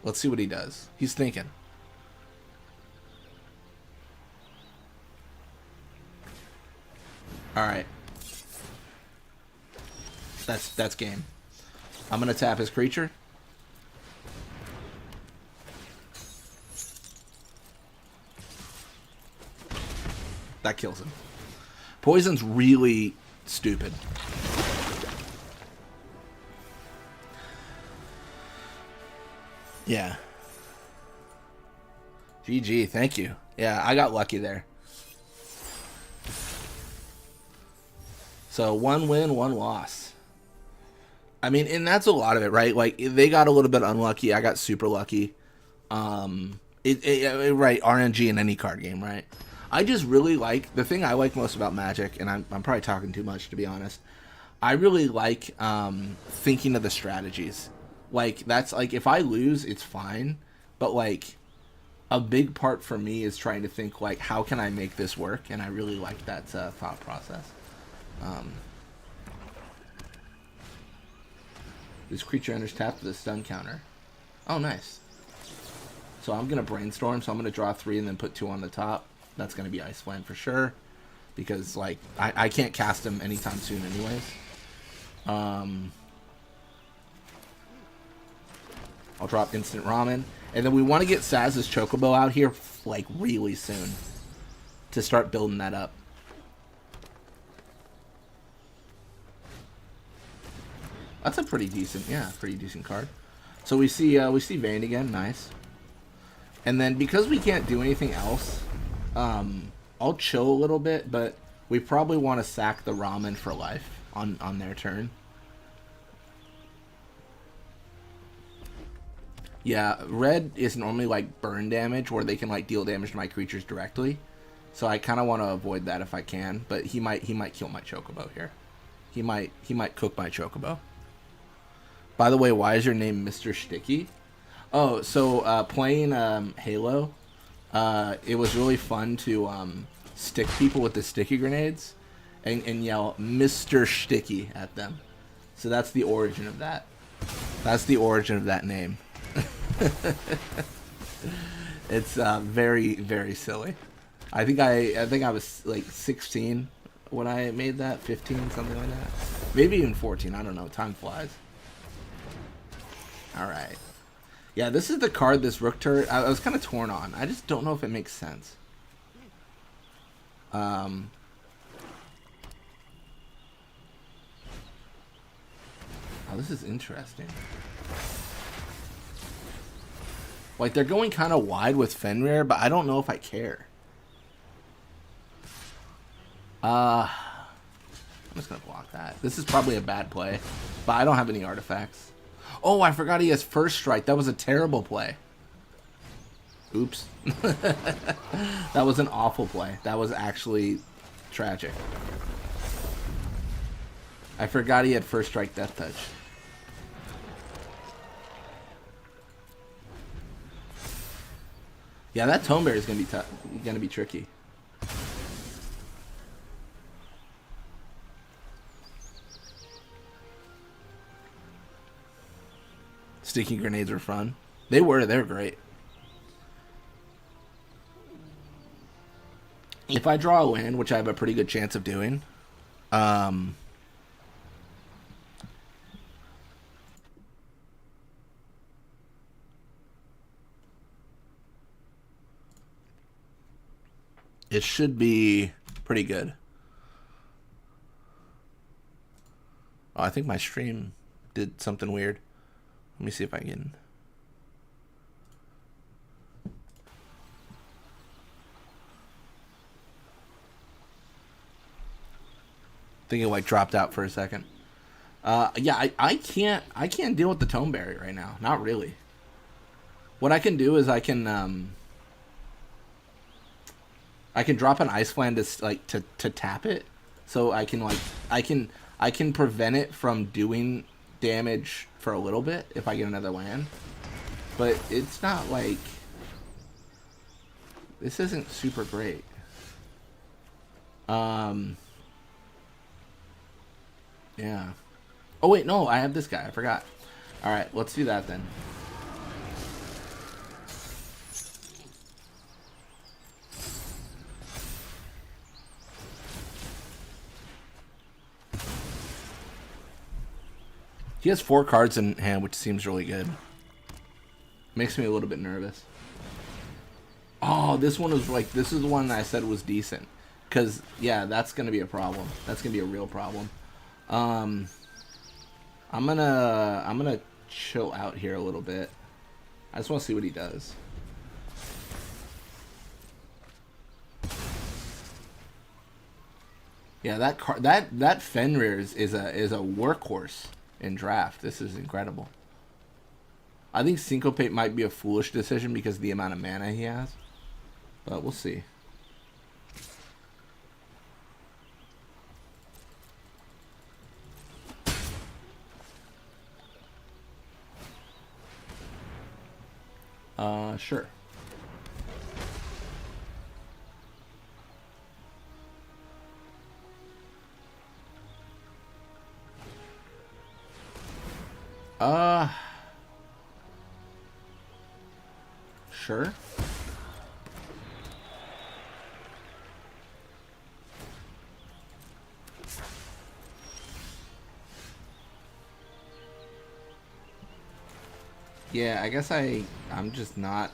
Let's see what he does. He's thinking. Alright. That's game. I'm gonna tap his creature. That kills him. Poison's really stupid. Yeah. GG, thank you. Yeah, I got lucky there. So 1 win, 1 loss. I mean, and that's a lot of it, right? Like, they got a little bit unlucky. I got super lucky. Right, RNG in any card game, right? I just really like, the thing I like most about Magic, and I'm probably talking too much, to be honest. I really like thinking of the strategies. Like, that's, like, if I lose, it's fine. But, like, a big part for me is trying to think, like, how can I make this work? And I really like that thought process. This creature enters tapped with a stun counter. Oh, nice. So I'm going to brainstorm. So I'm going to draw 3 and then put 2 on the top. That's going to be Ice Flame for sure. Because, like, I can't cast him anytime soon anyways. I'll drop Instant Ramen. And then we want to get Saz's Chocobo out here, like, really soon. To start building that up. That's a pretty decent card. So we see Vayne again, nice. And then because we can't do anything else, I'll chill a little bit, but we probably want to sack the Ramen for life on their turn. Yeah, red is normally like burn damage where they can like deal damage to my creatures directly. So I kind of want to avoid that if I can, but he might kill my Chocobo here. He might cook my Chocobo. By the way, why is your name Mr. Sticky? Oh, so playing Halo, it was really fun to stick people with the sticky grenades and yell Mr. Sticky at them. So that's the origin of that. That's the origin of that name. It's very, very silly. I think I was like 16 when I made that, 15, something like that. Maybe even 14, I don't know, time flies. Alright. Yeah, this is the card this Rook turret I was kind of torn on. I just don't know if it makes sense. Oh, this is interesting. Like, they're going kind of wide with Fenrir, but I don't know if I care. I'm just going to block that. This is probably a bad play, but I don't have any artifacts. Oh, I forgot he has first strike. That was a terrible play. Oops. That was an awful play. That was actually tragic. I forgot he had first strike death touch. Yeah, that Tome Bear is gonna be tough. Gonna be tricky. Sticky grenades were fun. They were great. If I draw a land, which I have a pretty good chance of doing, it should be pretty good. Oh, I think my stream did something weird. Let me see if I can. I think it like dropped out for a second. Yeah, I can't deal with the Tome Berry right now. Not really. What I can do is I can drop an Ice Flame to tap it, so I can prevent it from doing damage for a little bit if I get another land. But it's not like, this isn't super great. Yeah. Oh wait, no, I have this guy. I forgot. All right, let's do that then. He has 4 cards in hand, which seems really good. Makes me a little bit nervous. Oh, this one was like, this is the one that I said was decent. Because, yeah, that's going to be a problem. That's going to be a real problem. I'm gonna chill out here a little bit. I just want to see what he does. Yeah, that Fenrir is a workhorse in draft. This is incredible. I think Syncopate might be a foolish decision because of the amount of mana he has. But we'll see. Sure. Sure. Yeah, I guess I'm just not,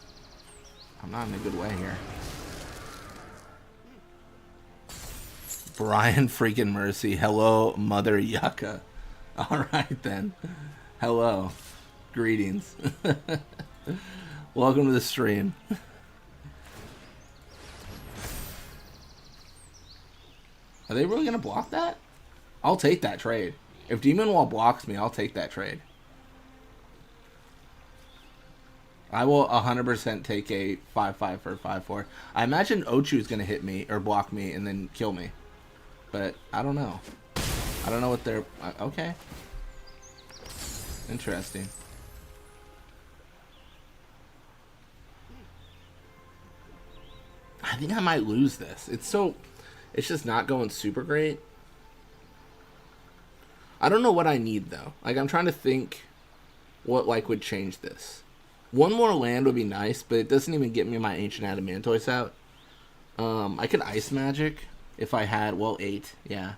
I'm not in a good way here. Brian freaking Mercy. Hello, Mother Yucca. Alright then. Hello. Greetings. Welcome to the stream. Are they really going to block that? I'll take that trade. If Demon Wall blocks me, I'll take that trade. I will 100% take a 5-5 for a 5-4. I imagine Ochu is going to hit me or block me and then kill me. But I don't know. I don't know what they're... Okay. Interesting. I think I might lose this. It's just not going super great. I don't know what I need though. Like I'm trying to think what like would change this. One more land would be nice, but it doesn't even get me my Ancient Adamantoise out. I could Ice Magic if I had, well, 8, yeah.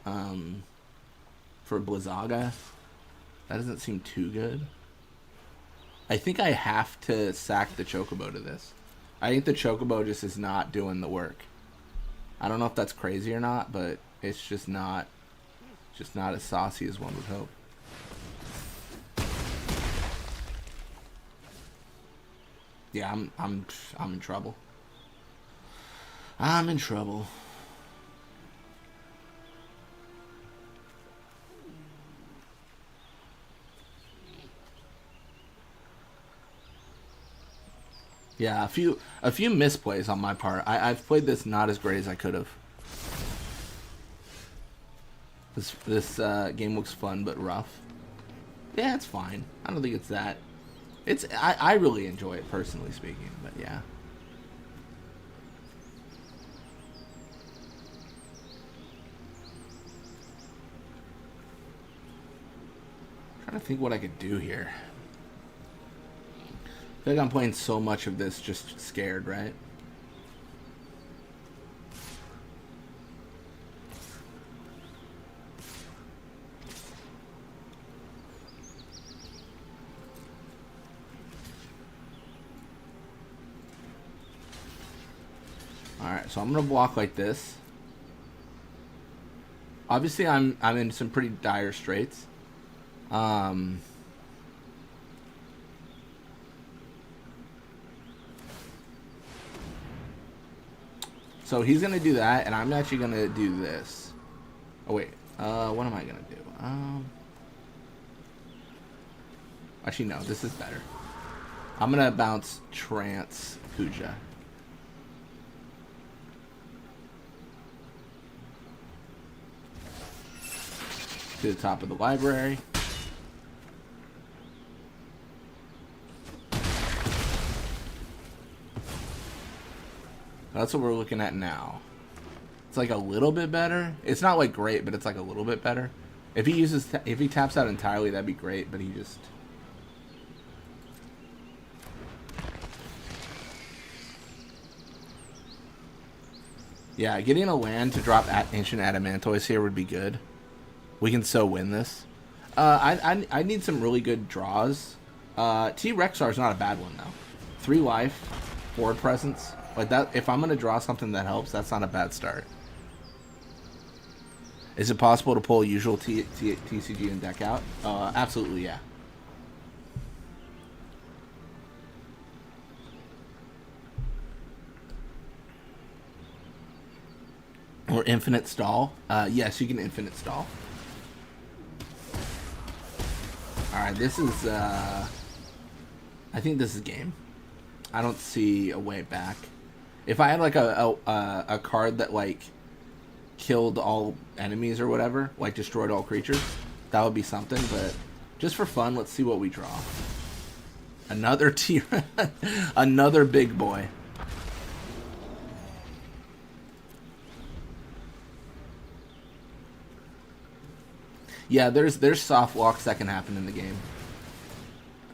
For Blizzaga. That doesn't seem too good. I think I have to sack the Chocobo to this. I think the Chocobo just is not doing the work. I don't know if that's crazy or not, but it's just not as saucy as one would hope. Yeah, I'm in trouble. I'm in trouble. Yeah, a few misplays on my part. I've played this not as great as I could have. This game looks fun but rough. Yeah, it's fine. I don't think it's that. I really enjoy it personally speaking, but yeah. I'm trying to think what I could do here. I feel like I'm playing so much of this just scared, right? Alright, so I'm gonna block like this. Obviously I'm in some pretty dire straits. So he's gonna do that, and I'm actually gonna do this. Oh wait, what am I gonna do? Actually no, this is better. I'm gonna bounce Trance Kuja. To the top of the library. That's what we're looking at now. It's like a little bit better. It's not like great, but it's like a little bit better. If he taps out entirely, that'd be great, but he just... Yeah, getting a land to drop Ancient Adamantoise here would be good. We can so win this. I need some really good draws. T-Rexar is not a bad one, though. 3 life, 4 presence. Like that, if I'm gonna draw something that helps, that's not a bad start. Is it possible to pull usual TCG and deck out? Absolutely, yeah. Or infinite stall? Yes, you can infinite stall. Alright, this is, I think this is game. I don't see a way back. If I had, like, a card that, like, killed all enemies or whatever, like, destroyed all creatures, that would be something, but just for fun, let's see what we draw. Another another big boy. Yeah, there's soft walks that can happen in the game.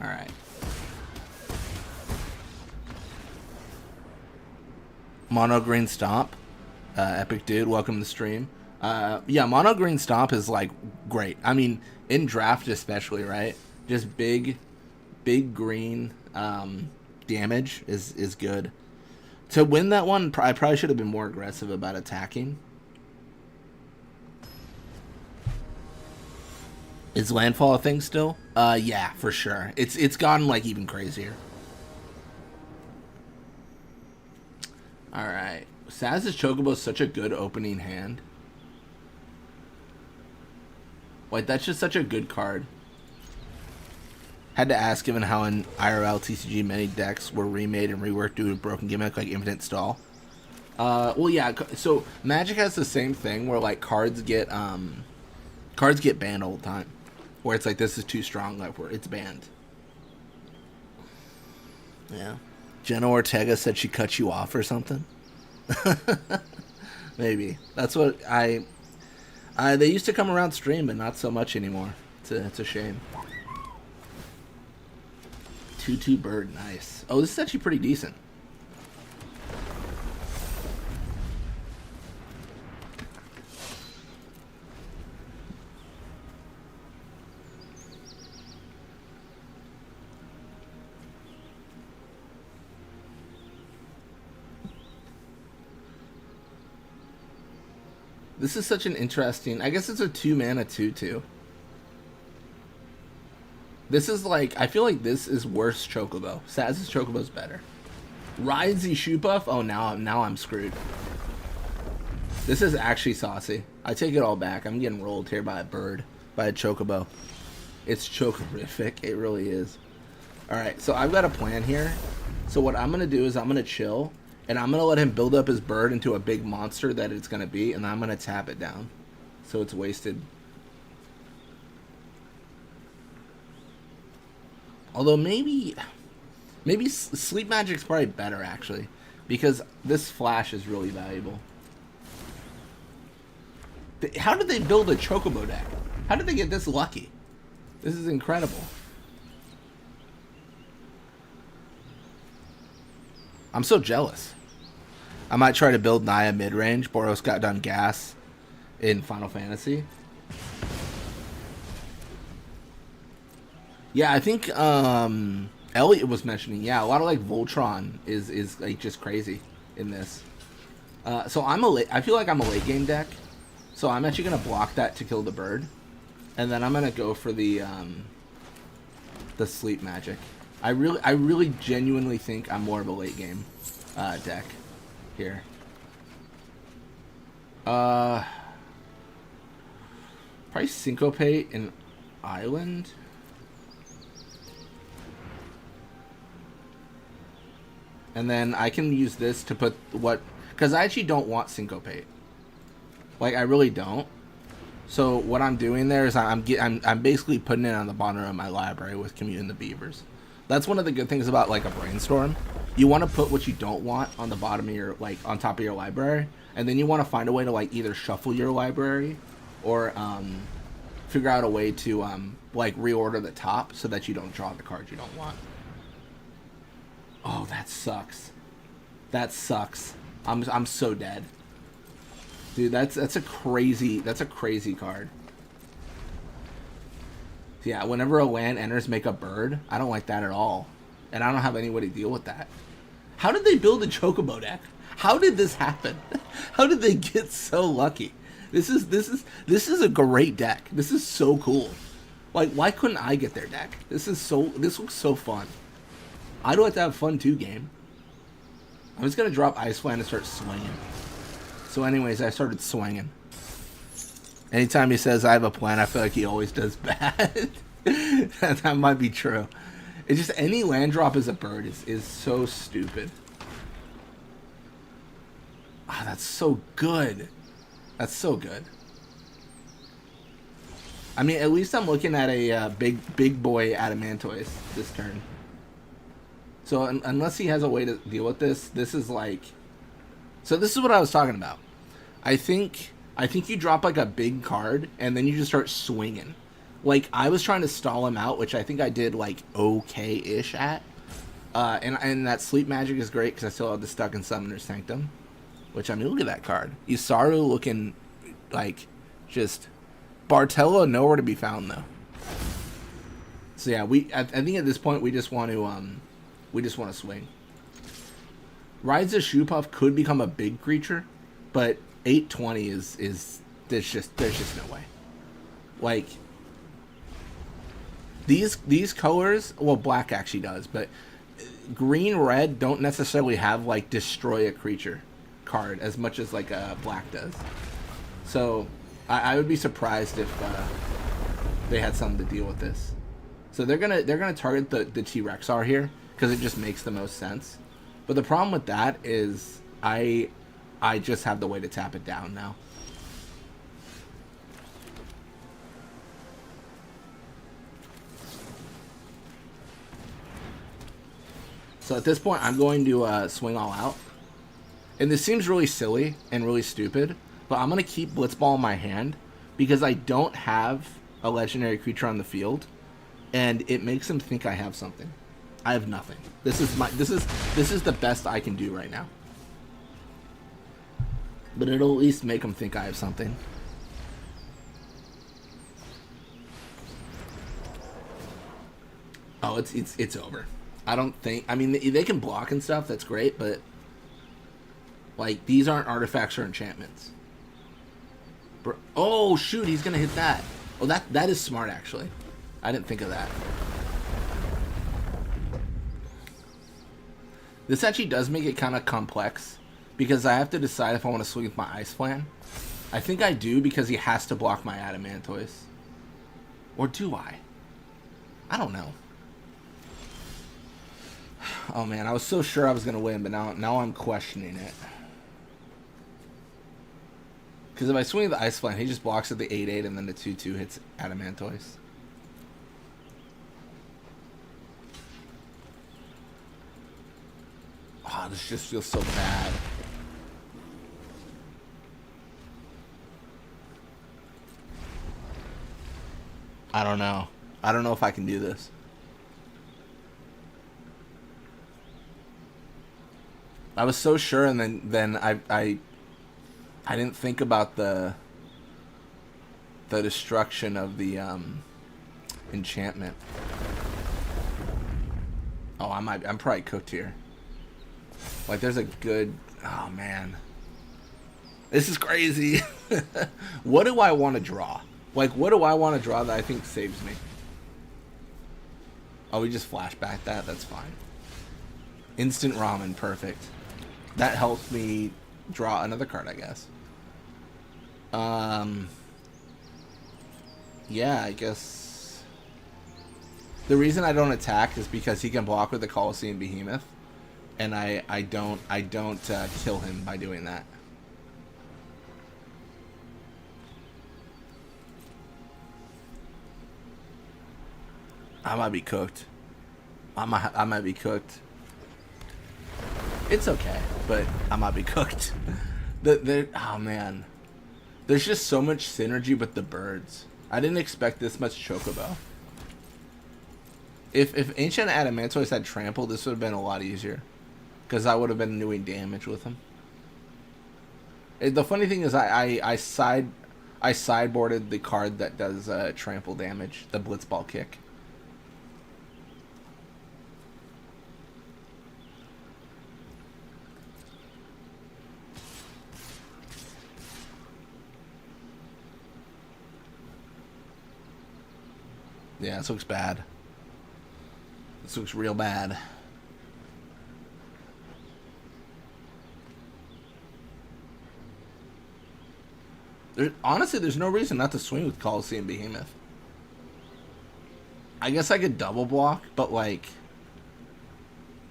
Alright. Mono Green Stomp. Epic dude, welcome to the stream. Yeah, Mono Green Stomp is like great. I mean, in draft especially, right? Just big green damage is good. To win that one, I probably should have been more aggressive about attacking. Is landfall a thing still? Yeah, for sure. It's gotten like even crazier. All right, Saz's Chocobo is such a good opening hand. Wait, that's just such a good card. Had to ask, given how in IRL TCG many decks were remade and reworked due to a broken gimmick like Infinite Stall. Well, yeah. So Magic has the same thing where like cards get banned all the time. Where it's like, this is too strong, like where it's banned. Yeah. Jenna Ortega said she cut you off or something. Maybe. That's what they used to come around stream, but not so much anymore. It's a shame. 2/2 bird, nice. Oh, this is actually pretty decent. This is such an interesting... I guess it's a 2-mana 2/2. This is like... I feel like this is worse Chocobo. Saz's Chocobo's better. Rides the shoe buff? Oh, now I'm screwed. This is actually saucy. I take it all back. I'm getting rolled here by a bird. By a Chocobo. It's chocorific. It really is. Alright, so I've got a plan here. So what I'm going to do is I'm going to chill... And I'm going to let him build up his bird into a big monster that it's going to be. And then I'm going to tap it down. So it's wasted. Although maybe Sleep Magic's probably better, actually. Because this flash is really valuable. How did they build a Chocobo deck? How did they get this lucky? This is incredible. I'm so jealous. I might try to build Naya mid-range. Boros got done gas in Final Fantasy. Yeah, I think Elliot was mentioning, yeah, a lot of like Voltron is like just crazy in this. So I feel like I'm a late game deck. So I'm actually gonna block that to kill the bird. And then I'm gonna go for the Sleep Magic. I really genuinely think I'm more of a late game deck here. Probably Syncopate and Island. And then I can use this to put what... Because I actually don't want Syncopate. Like, I really don't. So what I'm doing there is I'm basically putting it on the bottom of my library with Commute and the Beavers. That's one of the good things about like a brainstorm. You want to put what you don't want on the bottom of your, like, on top of your library, and then you want to find a way to like either shuffle your library or figure out a way to like reorder the top so that you don't draw the cards you don't want. Oh, that sucks. That sucks. I'm so dead. Dude, that's a crazy card. Yeah, whenever a land enters make a bird, I don't like that at all. And I don't have any way to deal with that. How did they build a Chocobo deck? How did this happen? How did they get so lucky? This is a great deck. This is so cool. Like, why couldn't I get their deck? This looks so fun. I'd like to have fun too, game. I'm just gonna drop Ice Flame and start swinging. So anyways, I started swinging. Anytime he says I have a plan, I feel like he always does bad. That might be true. It's just any land drop as a bird is so stupid. Ah, that's so good. That's so good. I mean, at least I'm looking at a big boy Adamantoise this turn. So unless he has a way to deal with this, this is like... So this is what I was talking about. I think you drop like a big card, and then you just start swinging. Like, I was trying to stall him out, which I think I did like okay-ish at. And that Sleep Magic is great because I still have the Stuck in Summoner's Sanctum. Which, I mean, look at that card. Isaru looking like just... Bartella nowhere to be found, though. So yeah, I think at this point we just want to swing. Rides of Shoepuff could become a big creature, but 820 is there's just no way. Like, these colors, well, black actually does, but green, red don't necessarily have like destroy a creature card as much as like black does. So I would be surprised if they had something to deal with this. So they're gonna target the T-Rexar here because it just makes the most sense. But the problem with that is I just have the way to tap it down now. So at this point, I'm going to swing all out. And this seems really silly and really stupid, but I'm going to keep Blitzball in my hand because I don't have a legendary creature on the field, and it makes him think I have something. I have nothing. This is the best I can do right now. But it'll at least make him think I have something. Oh, it's over. I don't think... I mean, they can block and stuff. That's great, but... Like, these aren't artifacts or enchantments. Oh, shoot, he's going to hit that. Oh, that is smart, actually. I didn't think of that. This actually does make it kind of complex, because I have to decide if I want to swing with my Ice Plan. I think I do, because he has to block my Adamantoise. Or do I? I don't know. Oh man, I was so sure I was going to win, but now I'm questioning it. Because if I swing the Ice Flame, he just blocks at the 8/8 and then the 2/2 hits Adamantoise. Oh, this just feels so bad. I don't know. I don't know if I can do this. I was so sure, and then I didn't think about the destruction of the enchantment. Oh, I'm probably cooked here. Like, there's a good... Oh, man. This is crazy. What do I want to draw? Like, what do I want to draw that I think saves me? Oh, we just flashback that? That's fine. Instant ramen, perfect. That helps me draw another card, I guess. Yeah, I guess... The reason I don't attack is because he can block with the Colosseum Behemoth. And I don't kill him by doing that. I might be cooked. I might be cooked. It's okay, but I might be cooked. Oh man, there's just so much synergy with the birds. I didn't expect this much Chocobo. If Ancient Adamantoise had Trample, this would have been a lot easier. Because I would have been doing damage with him. The funny thing is I sideboarded the card that does trample damage, the Blitzball Kick. Yeah, this looks bad. This looks real bad. Honestly, there's no reason not to swing with Coliseum Behemoth. I guess I could double block, but like,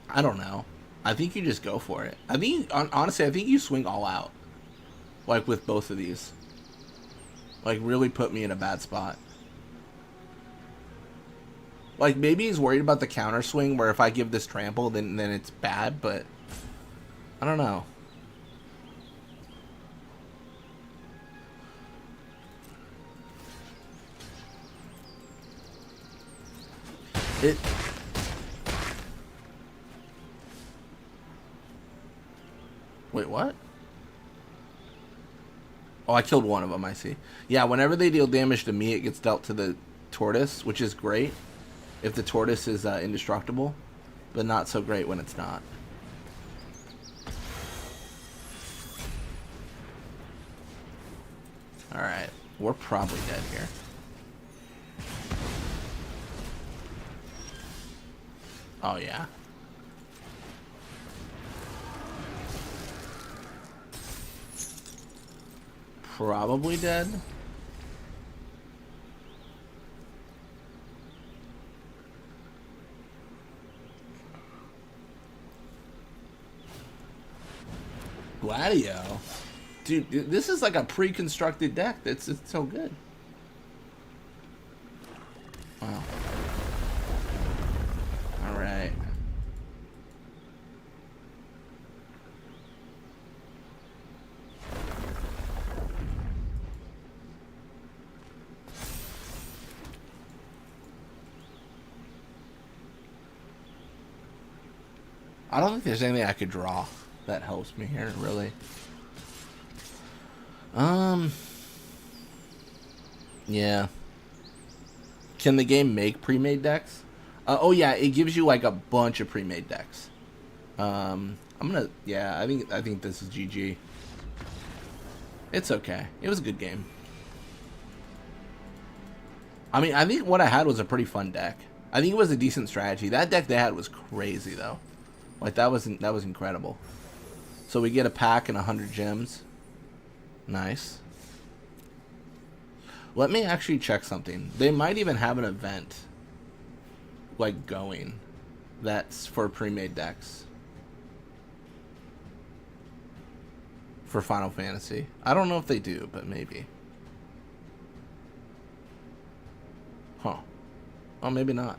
I don't know. I think you just go for it. I think, honestly, I think you swing all out. Like with both of these. Like really put me in a bad spot. Like maybe he's worried about the counter swing where if I give this trample then it's bad, but I don't know. It Wait, what? Oh, I killed one of them, I see. Yeah, whenever they deal damage to me, it gets dealt to the tortoise, which is great if the tortoise is indestructible, but not so great when it's not. Alright, we're probably dead here. Oh, yeah. Probably dead. Gladio. Dude, this is like a pre-constructed deck. It's so good. Wow. Alright. I don't think there's anything I could draw that helps me here, really. Yeah. Can the game make pre-made decks? Oh yeah, it gives you like a bunch of pre-made decks. I'm gonna, yeah, I think this is GG. It's okay. It was a good game. I mean, I think what I had was a pretty fun deck. I think it was a decent strategy. That deck they had was crazy though. Like that was incredible. So we get a pack and 100 gems. Nice. Let me actually check something. They might even have an event like going that's for pre-made decks for Final Fantasy. I don't know if they do, but maybe. Huh. Oh, maybe not.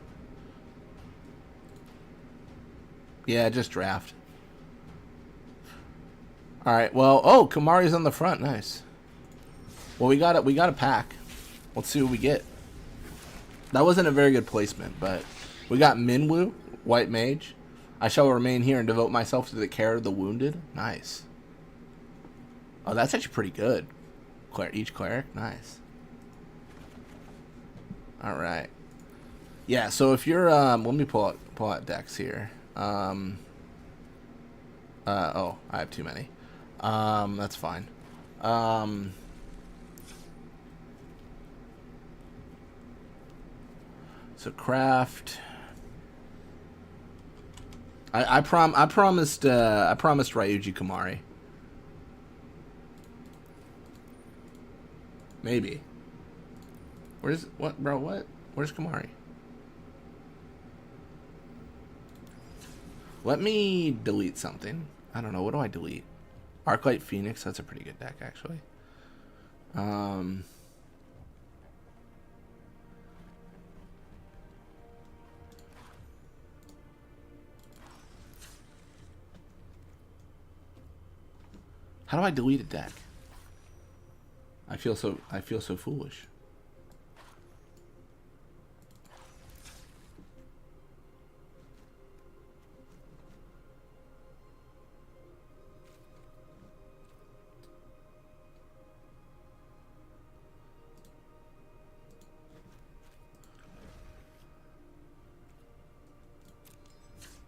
Yeah, just draft. All right. Well, oh, Kamari's on the front. Nice. Well, we got it. We got a pack. Let's see what we get. That wasn't a very good placement, but we got Minwu, White Mage. I shall remain here and devote myself to the care of the wounded. Nice. Oh, that's actually pretty good. Each cleric. Nice. All right. Yeah. So if you're, let me pull out decks here. Oh, I have too many. That's fine. So craft. I promised Ryuji Kamari. Maybe. Where's what, bro? What? Where's Kamari? Let me delete something. I don't know. What do I delete? Arclight Phoenix. That's a pretty good deck, actually. How do I delete a deck? I feel so foolish.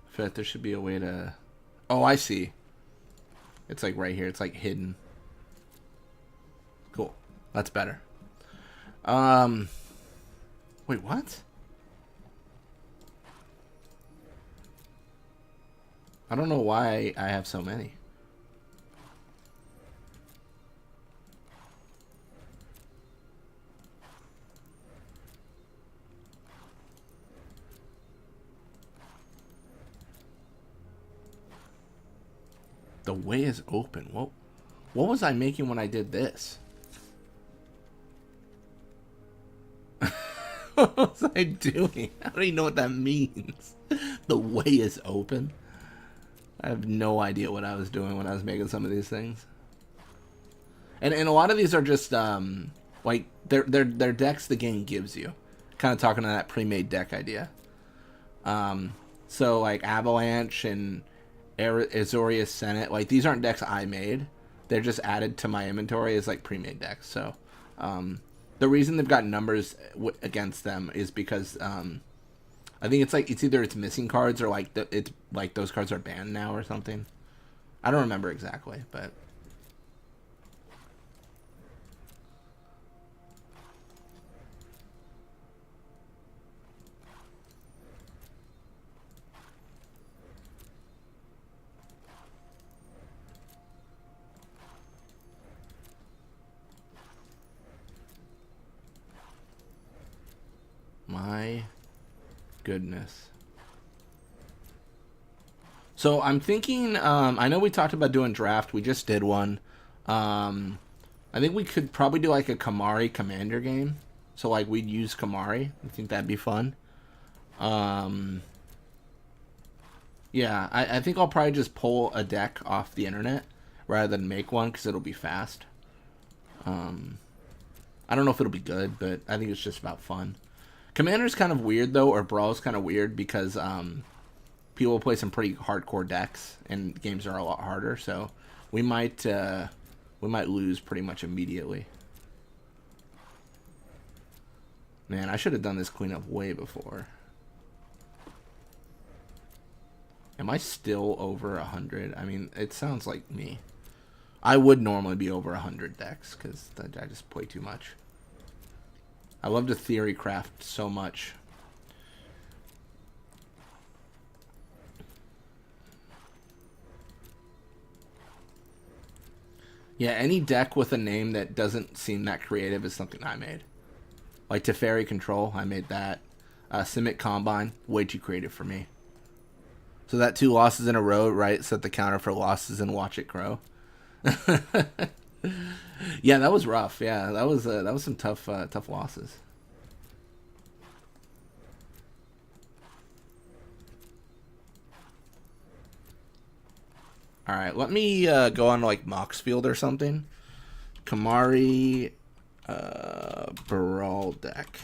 I feel like there should be a way to... Oh, I see. It's like right here. It's like hidden. Cool. That's better. Wait, what? I don't know why I have so many. The way is open. What was I making when I did this? What was I doing? I don't even know what that means. The way is open. I have no idea what I was doing when I was making some of these things. And a lot of these are just like they're decks the game gives you. Kind of talking to that pre-made deck idea. So like Avalanche and Azorius Senate, like these aren't decks I made. They're just added to my inventory as like pre-made decks. So the reason they've got numbers against them is because I think it's either it's missing cards or like it's like those cards are banned now or something. I don't remember exactly, but my goodness. So I'm thinking, I know we talked about doing draft. We just did one. I think we could probably do like a Kamari Commander game. So like we'd use Kamari. I think that'd be fun. Yeah, I think I'll probably just pull a deck off the internet rather than make one because it'll be fast. I don't know if it'll be good, but I think it's just about fun. Commander's kind of weird though, or Brawl's kind of weird because people play some pretty hardcore decks, and games are a lot harder. So we might lose pretty much immediately. Man, I should have done this cleanup way before. Am I still over 100? I mean, it sounds like me. I would normally be over 100 decks because I just play too much. I love to theory craft so much. Yeah, any deck with a name that doesn't seem that creative is something I made. Like Teferi Control, I made that. Simic Combine, way too creative for me. So that 2 losses in a row, right? Set the counter for losses and watch it grow. Yeah, that was rough. Yeah, that was some tough losses. All right, let me go on like Moxfield or something. Kamari Brawl deck.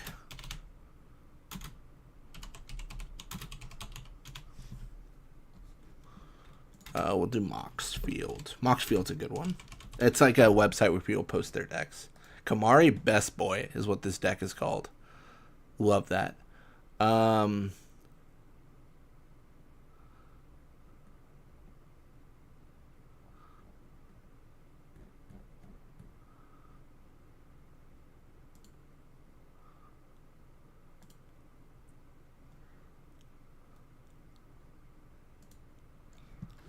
We'll do Moxfield. Moxfield's a good one. It's like a website where people post their decks. Kamari Best Boy is what this deck is called. Love that. All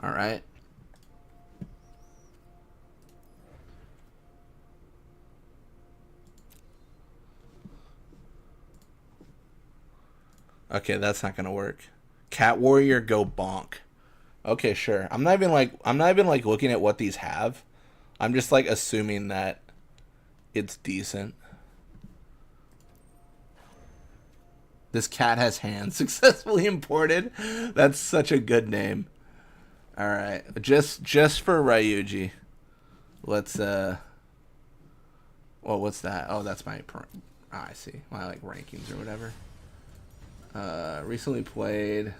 right. Okay, that's not gonna work. Cat Warrior go bonk. Okay, sure. I'm not even like looking at what these have. I'm just like assuming that it's decent. This cat has hands. Successfully imported. That's such a good name. All right, just for Ryuji, let's well, what's that? Oh, that's my I see, my like rankings or whatever. Recently played.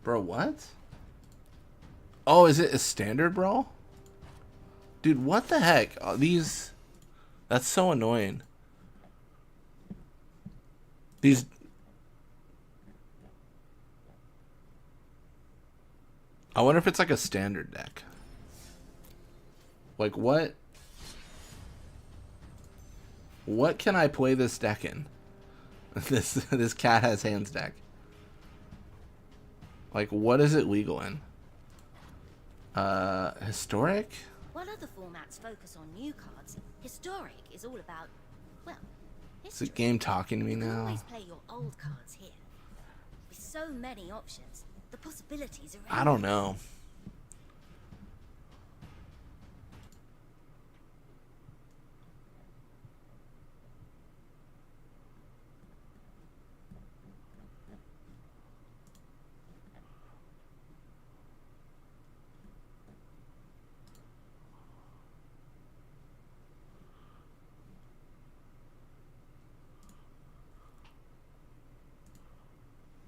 Bro, what? Oh, is it a standard brawl? Dude, what the heck? Oh, these, that's so annoying. These. I wonder if it's like a standard deck. Like what? What can I play this deck in? This cat has hands deck. Like, what is it legal in? Historic? While other formats focus on new cards, historic is all about, well, Is the history. game talking to me You can now? always play your old cards here. With so many options, the possibilities are I don't know.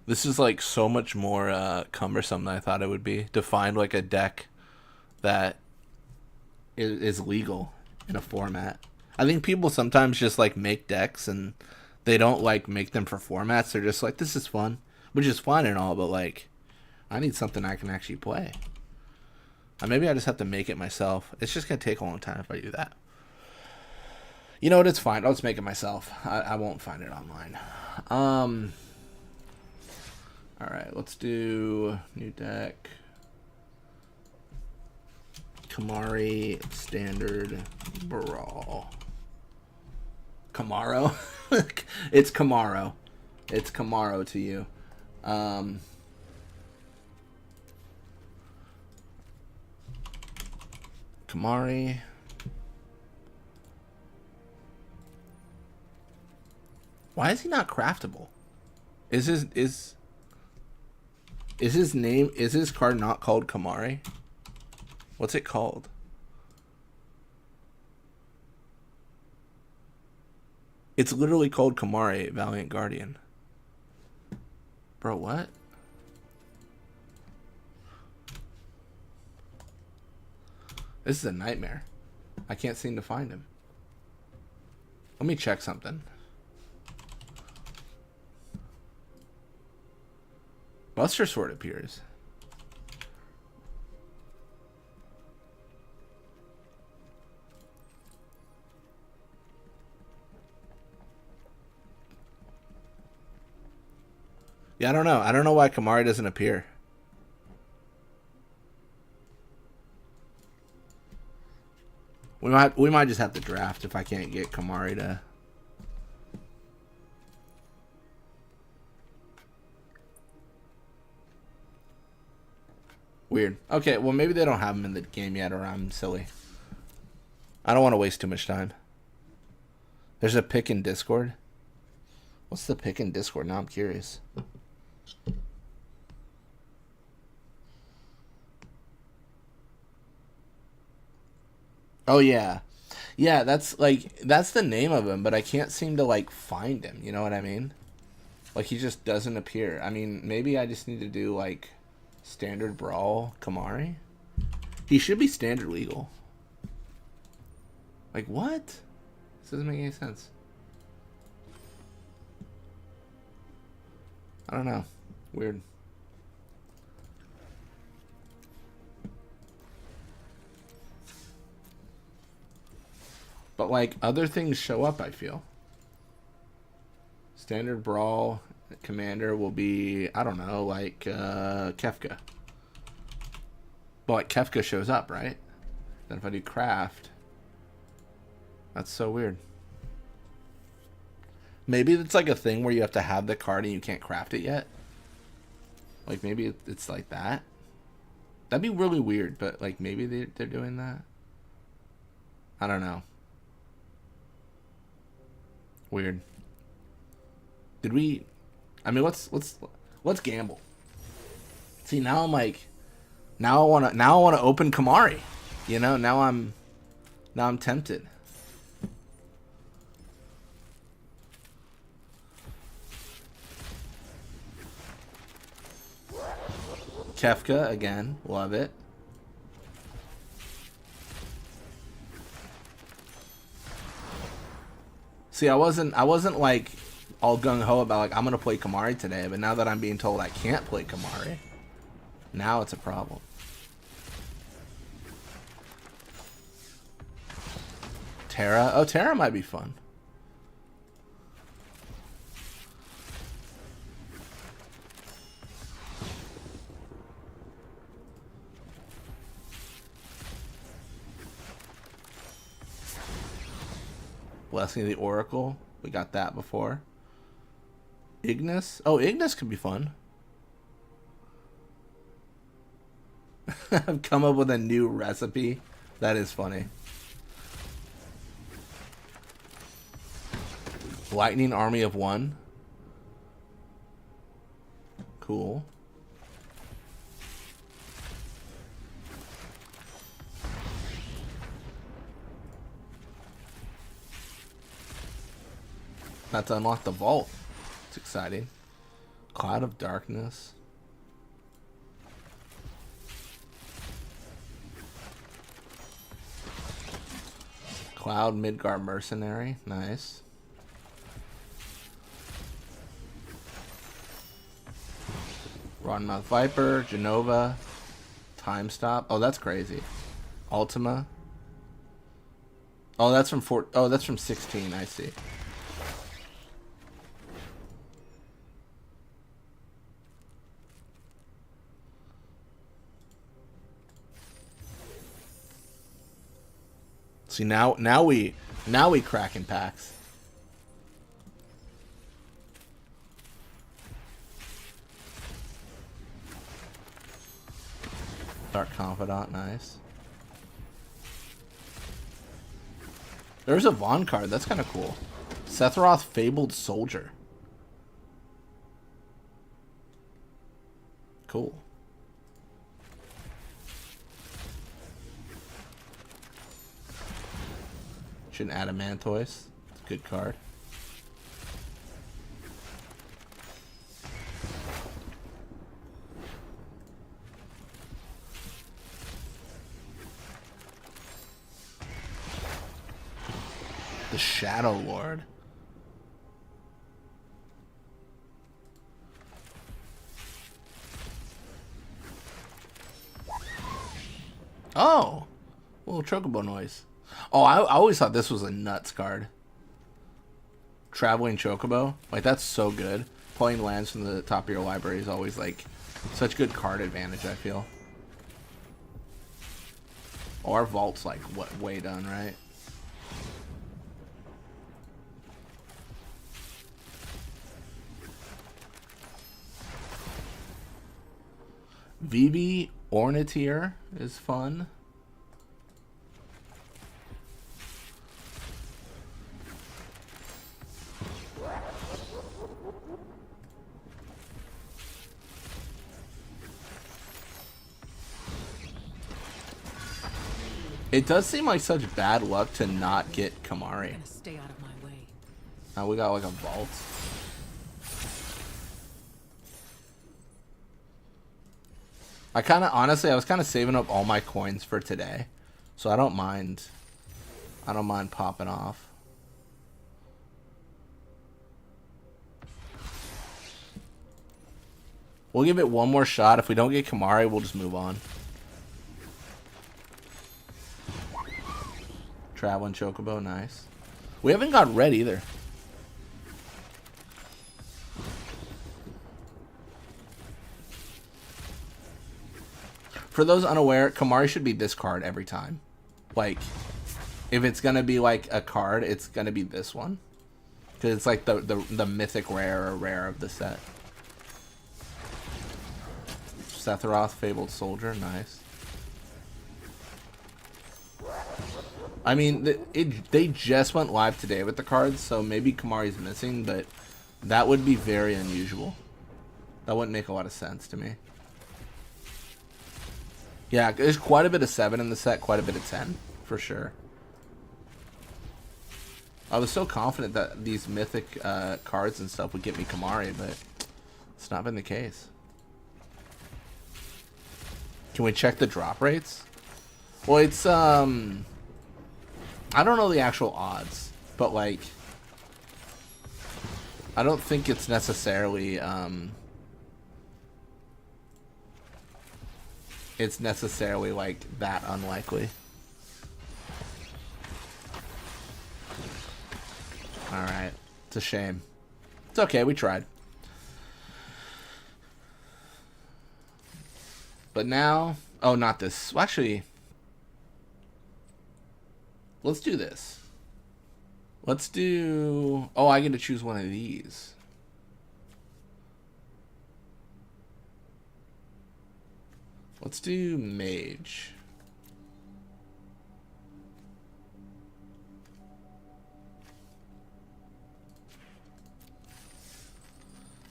This is like so much more cumbersome than I thought it would be to find like a deck that is legal in a format. I think people sometimes just like make decks and they don't like make them for formats. They're just like, this is fun, which is fun and all, but like, I need something I can actually play. Maybe I just have to make it myself. It's just gonna take a long time if I do that. You know what? It's fine. I'll just make it myself. I won't find it online. All right, let's do new deck. Kamari Standard Brawl. Kamaro? It's Kamaro. It's Kamaro to you. Kamari. Why is he not craftable? Is his card not called Kamari? What's it called? It's literally called Kamari, Valiant Guardian. Bro, what? This is a nightmare. I can't seem to find him. Let me check something. Buster Sword appears. Yeah, I don't know. I don't know why Kamari doesn't appear. We might just have to draft if I can't get Kamari to. Weird. Okay, well maybe they don't have him in the game yet, or I'm silly. I don't want to waste too much time. There's a pick in Discord. What's the pick in Discord? Now I'm curious. Oh yeah. Yeah, that's the name of him, but I can't seem to like find him, you know what I mean? Like he just doesn't appear. I mean, maybe I just need to do like standard brawl Kamari. He should be standard legal. Like what? This doesn't make any sense. I don't know. Weird. But like other things show up, I feel. Standard brawl commander will be, I don't know, like Kefka. But like Kefka shows up, right? Then if I do craft, that's so weird. Maybe it's like a thing where you have to have the card and you can't craft it yet. Like maybe it's like that. That'd be really weird, but like maybe they're doing that. I don't know. Weird. Did we? I mean, let's gamble. See, now I'm like, now I wanna open Kamari. You know, now I'm tempted. Kefka again, love it. See, I wasn't like all gung ho about like I'm gonna play Kamari today, but now that I'm being told I can't play Kamari, now it's a problem. Terra, oh Terra might be fun. Blessing of the Oracle. We got that before. Ignis. Oh, Ignis could be fun. I've come up with a new recipe. That is funny. Lightning Army of One. Cool. About to unlock the vault. It's exciting. Cloud of Darkness. Cloud Midgard Mercenary. Nice. Roddenmouth Viper. Genova. Time Stop. Oh, that's crazy. Ultima. Oh, that's from that's from 16. I see. See, now we cracking packs. Dark Confidant, nice. There's a Vaughn card, that's kind of cool. Sephiroth Fabled Soldier. Cool. An Adamantoise. It's a good card. The Shadow Lord. Oh! Little chocobo noise. Oh, I always thought this was a nuts card. Traveling Chocobo. Like, that's so good. Pulling lands from the top of your library is always, like, such good card advantage, I feel. Oh, our vault's, like, what, way done, right? VB Orniteer is fun. It does seem like such bad luck to not get Kamari. Stay out of my way. Now we got like a vault. Honestly, I was kind of saving up all my coins for today, so I don't mind popping off. We'll give it one more shot. If we don't get Kamari, we'll just move on. Traveling Chocobo, nice. We haven't got red either. For those unaware, Kamari should be this card every time. Like, if it's gonna be like a card, it's gonna be this one. Because it's like the mythic rare or rare of the set. Sephiroth, Fabled Soldier, nice. I mean, they just went live today with the cards, so maybe Kamari's missing, but that would be very unusual. That wouldn't make a lot of sense to me. Yeah, there's quite a bit of 7 in the set, quite a bit of 10, for sure. I was so confident that these mythic cards and stuff would get me Kamari, but it's not been the case. Can we check the drop rates? Well, it's, I don't know the actual odds, but, like, I don't think it's necessarily, like, that unlikely. Alright. It's a shame. It's okay, we tried. But now... Oh, not this. Well, actually... Let's do this. Let's do... Oh, I get to choose one of these. Let's do Mage.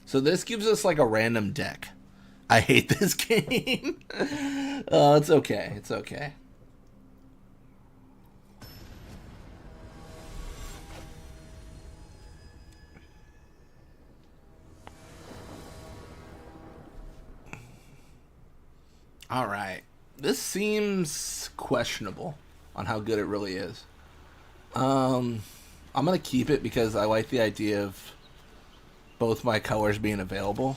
So this gives us like a random deck. I hate this game. It's okay. It's okay. All right. This seems questionable on how good it really is. I'm going to keep it because I like the idea of both my colors being available.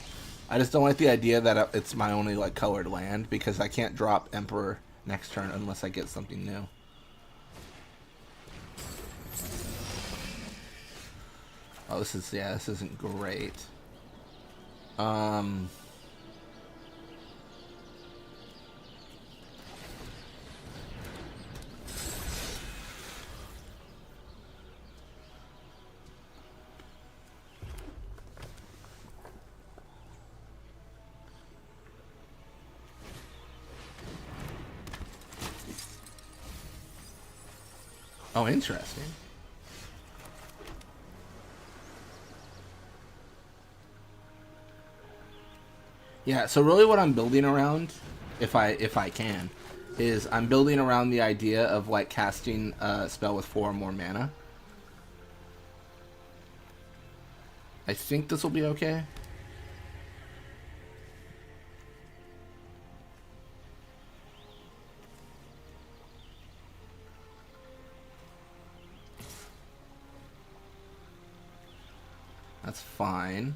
I just don't like the idea that it's my only like colored land because I can't drop Emperor next turn unless I get something new. Oh, this isn't great. Oh, interesting. Yeah, so really what I'm building around, if I can, is I'm building around the idea of like casting a spell with 4 or more mana. I think this will be okay. That's fine.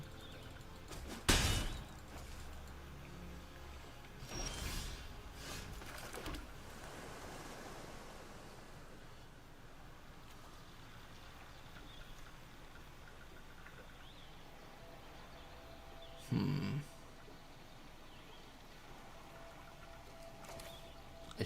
I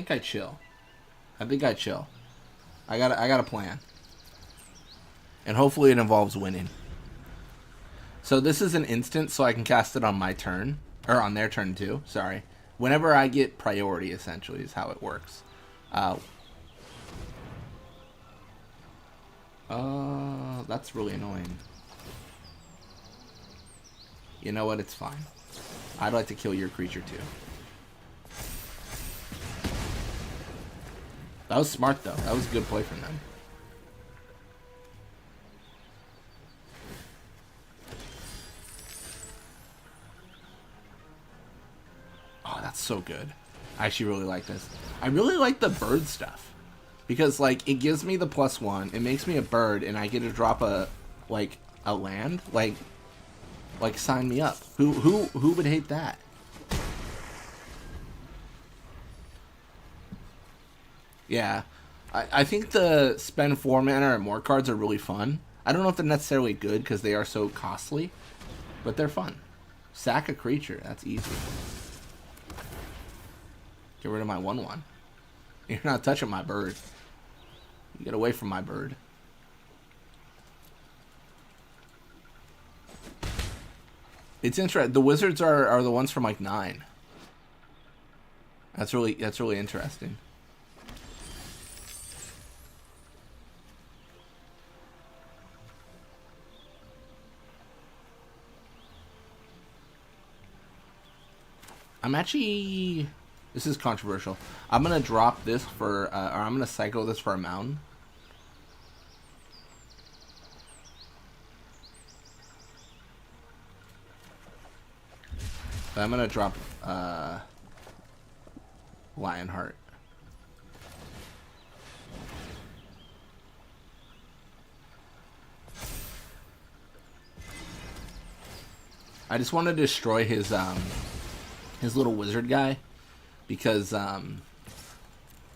think I chill. I think I chill. I got a plan. And hopefully it involves winning. So this is an instant, so I can cast it on my turn. Or on their turn too, sorry. Whenever I get priority, essentially, is how it works. That's really annoying. You know what? It's fine. I'd like to kill your creature too. That was smart though. That was a good play from them. Oh, that's so good. I actually really like this. I really like the bird stuff. Because like it gives me the +1, it makes me a bird, and I get to drop a land. Like sign me up. Who would hate that? Yeah. I think the spend 4 mana or more cards are really fun. I don't know if they're necessarily good because they are so costly, but they're fun. Sack a creature, that's easy. Get rid of my 1/1. You're not touching my bird. You get away from my bird. It's interesting. The wizards are the ones from like 9. That's really interesting. I'm actually... This is controversial. I'm going to drop this for... or I'm going to cycle this for a mountain. But I'm going to drop... Lionheart. I just want to destroy his little wizard guy, because I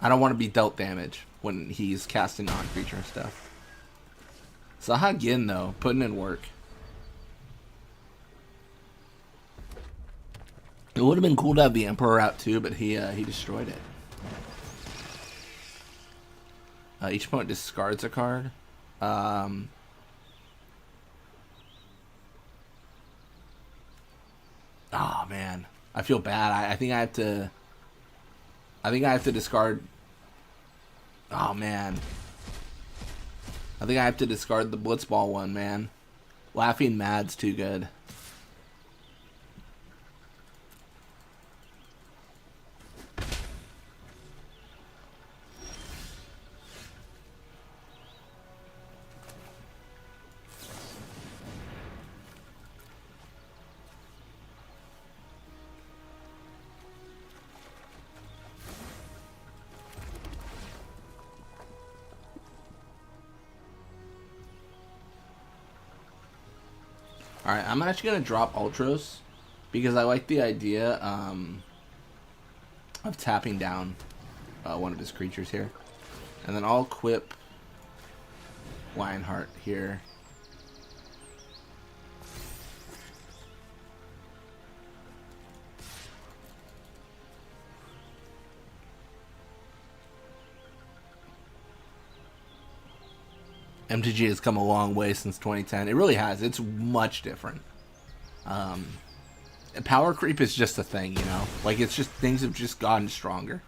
don't want to be dealt damage when he's casting on creature and stuff. Saha Gin though, putting in work. It would have been cool to have the Emperor out too, but he destroyed it. Each opponent discards a card. Oh man, I feel bad. I think I have to. I think I have to discard. Oh man, I think I have to discard the Blitzball one, man. Laughing Mad's too good. Alright, I'm actually going to drop Ultros because I like the idea of tapping down one of his creatures here. And then I'll equip Lionheart here. MTG has come a long way since 2010. It really has. It's much different. Power creep is just a thing, you know? Like, it's just, things have just gotten stronger.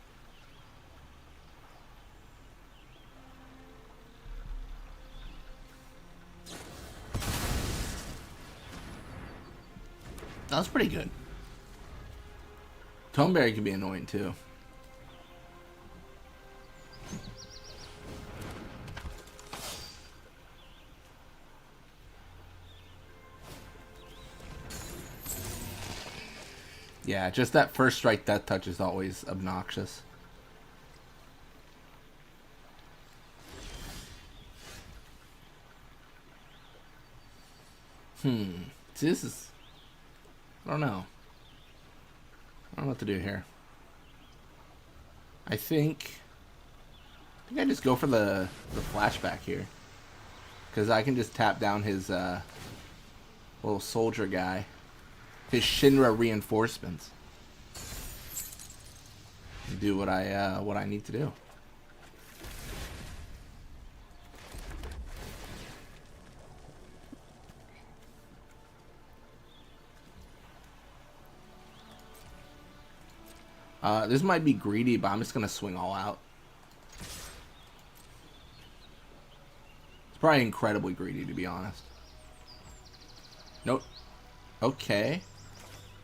That was pretty good. Toneberry can be annoying, too. Yeah, just that first strike death touch is always obnoxious. See, this is... I don't know. I don't know what to do here. I think I just go for the flashback here. Because I can just tap down his little soldier guy. His Shinra reinforcements. Do what I need to do. This might be greedy, but I'm just gonna swing all out. It's probably incredibly greedy, to be honest. Nope. Okay.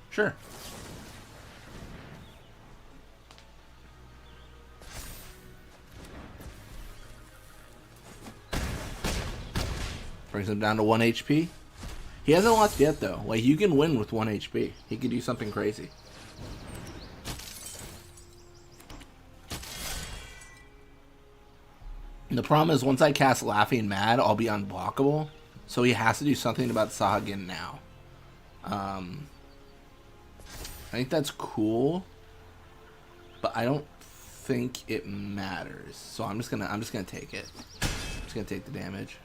Sure. Brings him down to 1 HP. He hasn't lost yet, though. Like, you can win with 1 HP. He could do something crazy. And the problem is, once I cast Laughing Mad, I'll be unblockable. So he has to do something about Sahagin now. I think that's cool, but I don't think it matters. So I'm just gonna take it. I'm just gonna take the damage.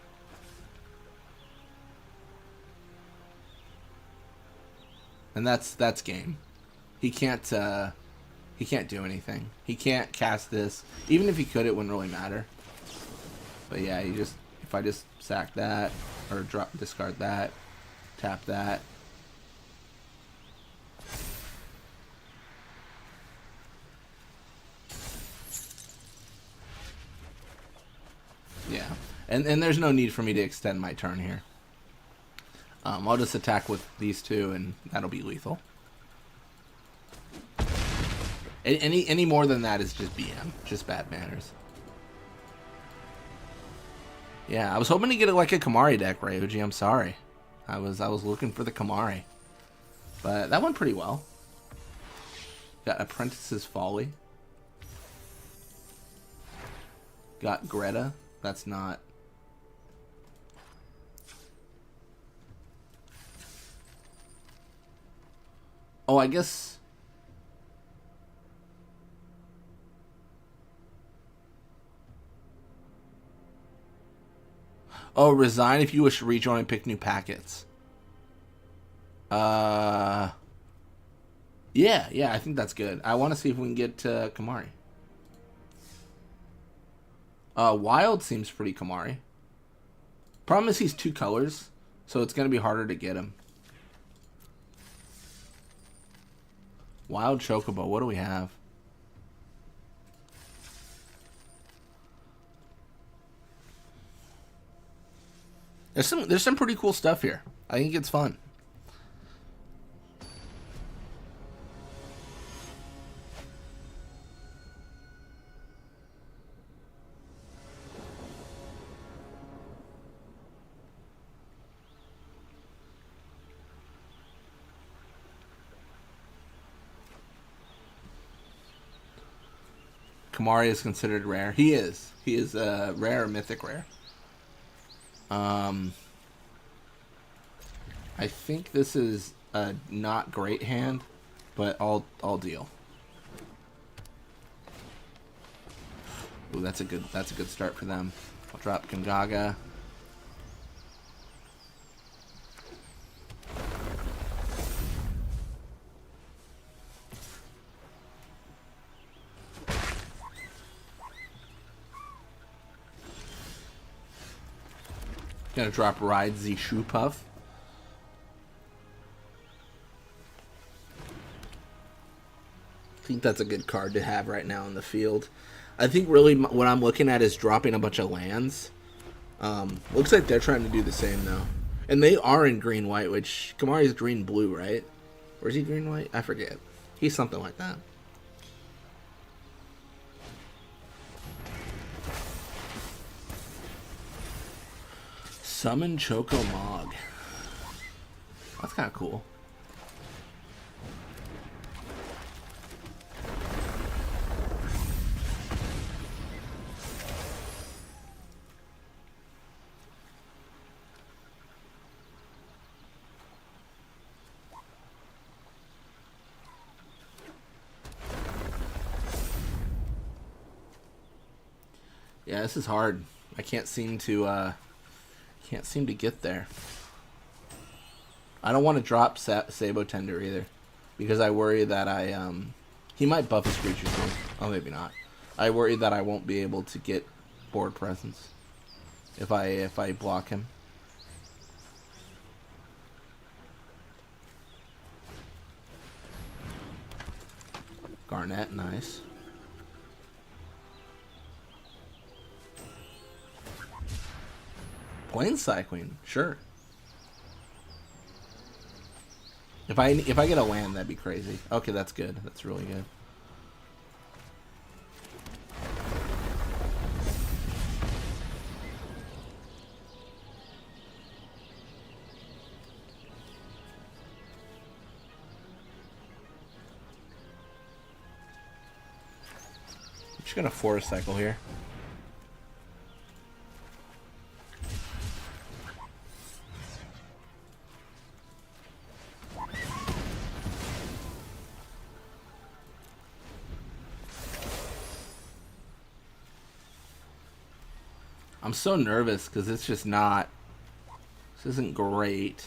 And that's game. He can't do anything. He can't cast this. Even if he could, it wouldn't really matter. But yeah, if I just sack that or discard that, tap that. Yeah, and there's no need for me to extend my turn here. I'll just attack with these two, and that'll be lethal. Any more than that is just BM, just bad manners. Yeah, I was hoping to get like a Kamari deck, Ryuji. I'm sorry, I was looking for the Kamari, but that went pretty well. Got Apprentice's Folly. Got Greta. That's not. Oh, I guess. Oh, resign if you wish to rejoin and pick new packets. Yeah, yeah, I think that's good. I want to see if we can get Kamari. Wild seems pretty Kamari. Problem is he's 2 colors, so it's going to be harder to get him. Wild Chocobo, what do we have? There's some pretty cool stuff here. I think it's fun. Kamari is considered rare. He is. He is rare or mythic rare. I think this is a not great hand, but I'll deal. Ooh, that's a good start for them. I'll drop Kangaga. Gonna drop Ride the Shoe Puff. I think that's a good card to have right now in the field. I think really what I'm looking at is dropping a bunch of lands. Looks like they're trying to do the same though. And they are in green-white, which Kamari's green-blue, right? Or is he green-white? I forget. He's something like that. Summon Choco Mog. That's kind of cool. Yeah, this is hard. I can't seem to get there. I don't want to drop Sabo Tender either, because I worry that he might buff his creature soon. Oh, maybe not. I worry that I won't be able to get board presence if I block him. Garnet, nice. Plain Cycling, sure. If I get a land, that'd be crazy. Okay, that's good. That's really good. I'm just gonna Forest Cycle here. I'm so nervous because it's just not. This isn't great.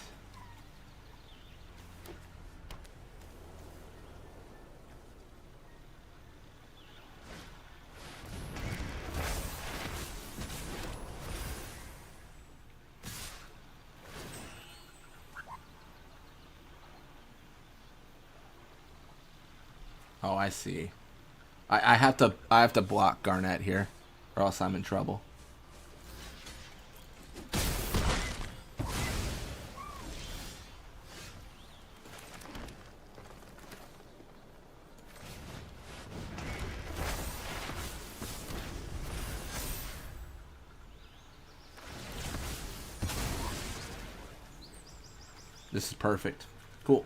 Oh, I see. I have to block Garnet here, or else I'm in trouble. This is perfect. Cool.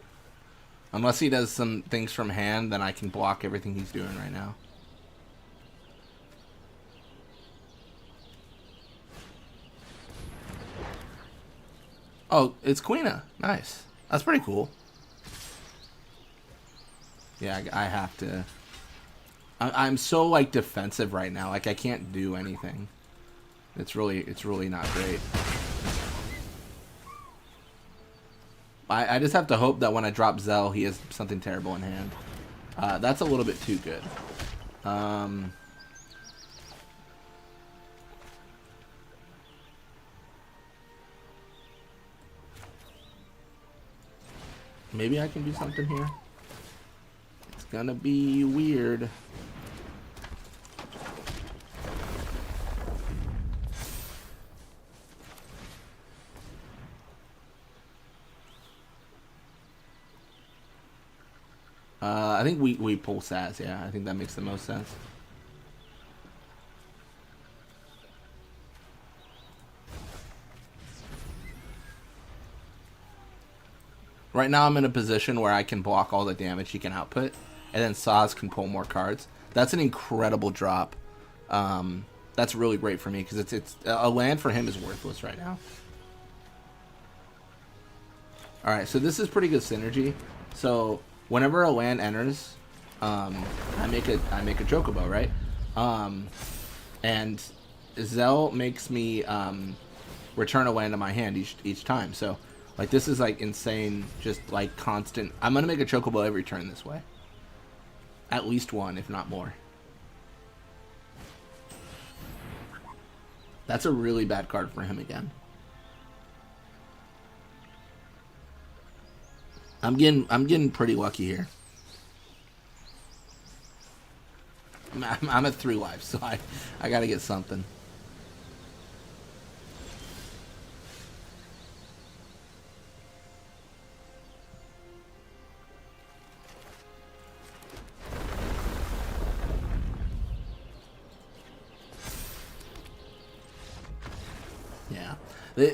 Unless he does some things from hand, then I can block everything he's doing right now. Oh, it's Queena. Nice. That's pretty cool. Yeah, I have to. I'm so like defensive right now. Like I can't do anything. It's really not great. I just have to hope that when I drop Zell, he has something terrible in hand. That's a little bit too good. Maybe I can do something here. It's gonna be weird. I think we pull Saz, yeah. I think that makes the most sense. Right now I'm in a position where I can block all the damage he can output, and then Saz can pull more cards. That's an incredible drop. That's really great for me, because it's a land for him is worthless right now. Alright, so this is pretty good synergy. So whenever a land enters, I make a Chocobo, right? And Zell makes me return a land to my hand each time. So like this is like insane, just like constant. I'm gonna make a Chocobo every turn this way. At least one, if not more. That's a really bad card for him again. I'm getting pretty lucky here. I'm at 3 lives, so I gotta get something. Yeah,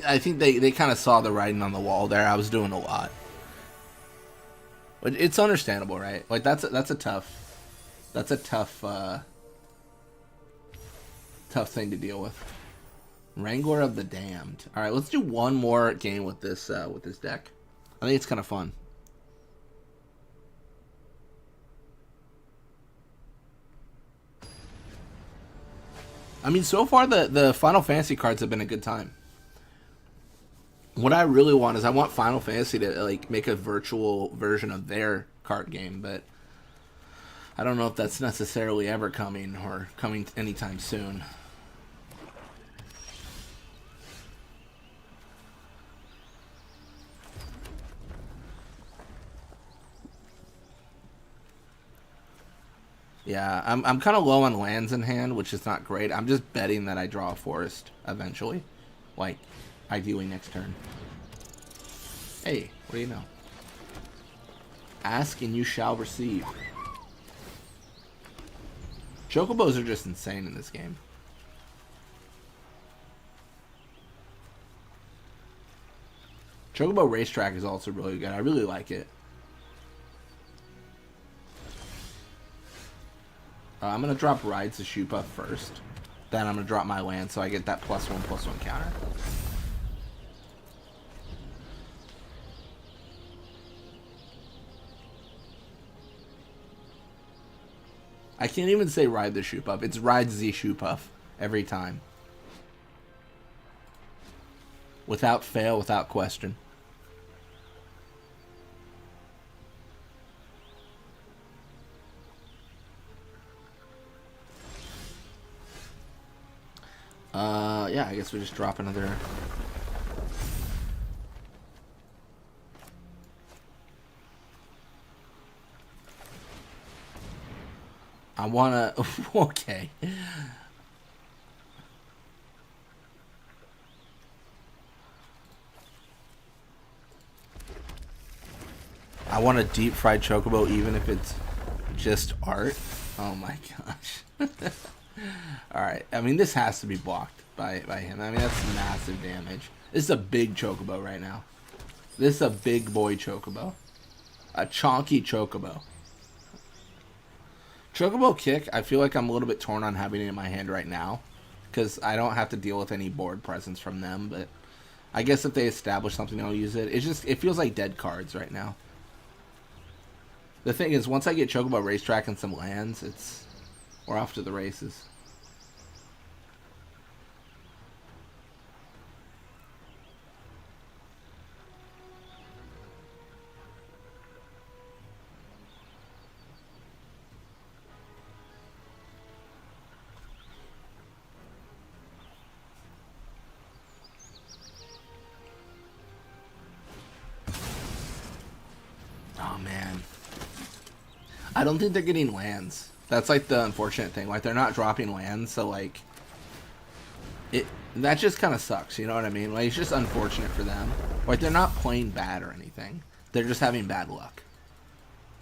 I think they kind of saw the writing on the wall there. I was doing a lot. But it's understandable, right? Like that's a tough tough thing to deal with. Wrangler of the Damned. All right, let's do one more game with this deck. I think it's kind of fun. I mean, so far the Final Fantasy cards have been a good time. What I really want is I want Final Fantasy to like make a virtual version of their card game, but I don't know if that's necessarily ever coming or coming anytime soon. Yeah, I'm kind of low on lands in hand, which is not great. I'm just betting that I draw a forest eventually, like ideally next turn. Hey, what do you know? Ask and you shall receive. Chocobos are just insane in this game. Chocobo Racetrack is also really good. I really like it. I'm going to drop Rides to Shupa first. Then I'm going to drop my land so I get that +1/+1 counter. I can't even say Ride the Shoop-Up. It's Ride the Shoop-Up every time. Without fail, without question. Yeah, I guess we just drop another... I wanna... Okay. I want a deep fried chocobo even if it's just art. Oh my gosh. Alright, I mean this has to be blocked by him. I mean that's massive damage. This is a big chocobo right now. This is a big boy chocobo. A chonky chocobo. Chocobo Kick, I feel like I'm a little bit torn on having it in my hand right now. Because I don't have to deal with any board presence from them. But I guess if they establish something, I'll use it. It feels like dead cards right now. The thing is, once I get Chocobo Racetrack and some lands, we're off to the races. man. I don't think they're getting lands. That's like the unfortunate thing. Like they're not dropping lands, so like that just kind of sucks. You know what I mean? Like it's just unfortunate for them. Like they're not playing bad or anything. They're just having bad luck.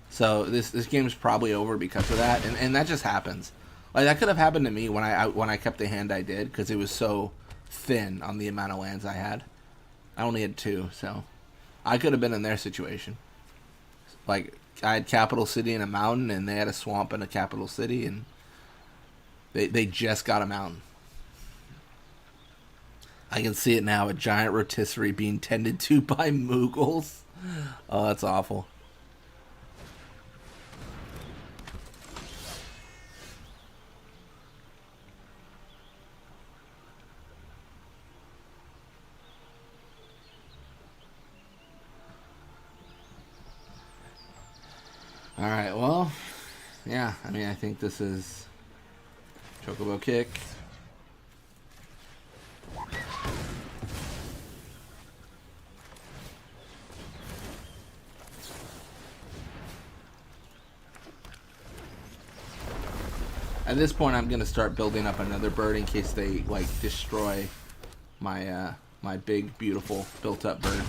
So this game's probably over because of that, and that just happens. Like that could have happened to me when I kept the hand I did because it was so thin on the amount of lands I had. I only had 2, so I could have been in their situation. Like I had Capital City and a mountain, and they had a swamp and a capital city, and they just got a mountain. I can see it now, a giant rotisserie being tended to by Moogles. Oh, that's awful. Alright, well, yeah, I mean, I think this is Chocobo Kick. At this point, I'm gonna start building up another bird in case they like destroy my my big, beautiful, built-up bird.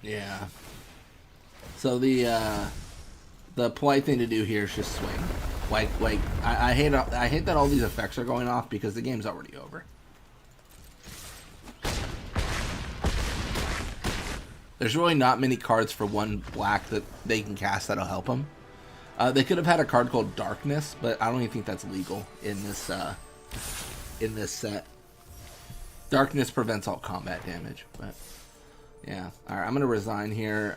Yeah. So the polite thing to do here is just swing. Like I hate that all these effects are going off because the game's already over. There's really not many cards for 1 black that they can cast that'll help them. They could have had a card called Darkness, but I don't even think that's legal in this set. Darkness prevents all combat damage, but yeah. All right, I'm gonna resign here.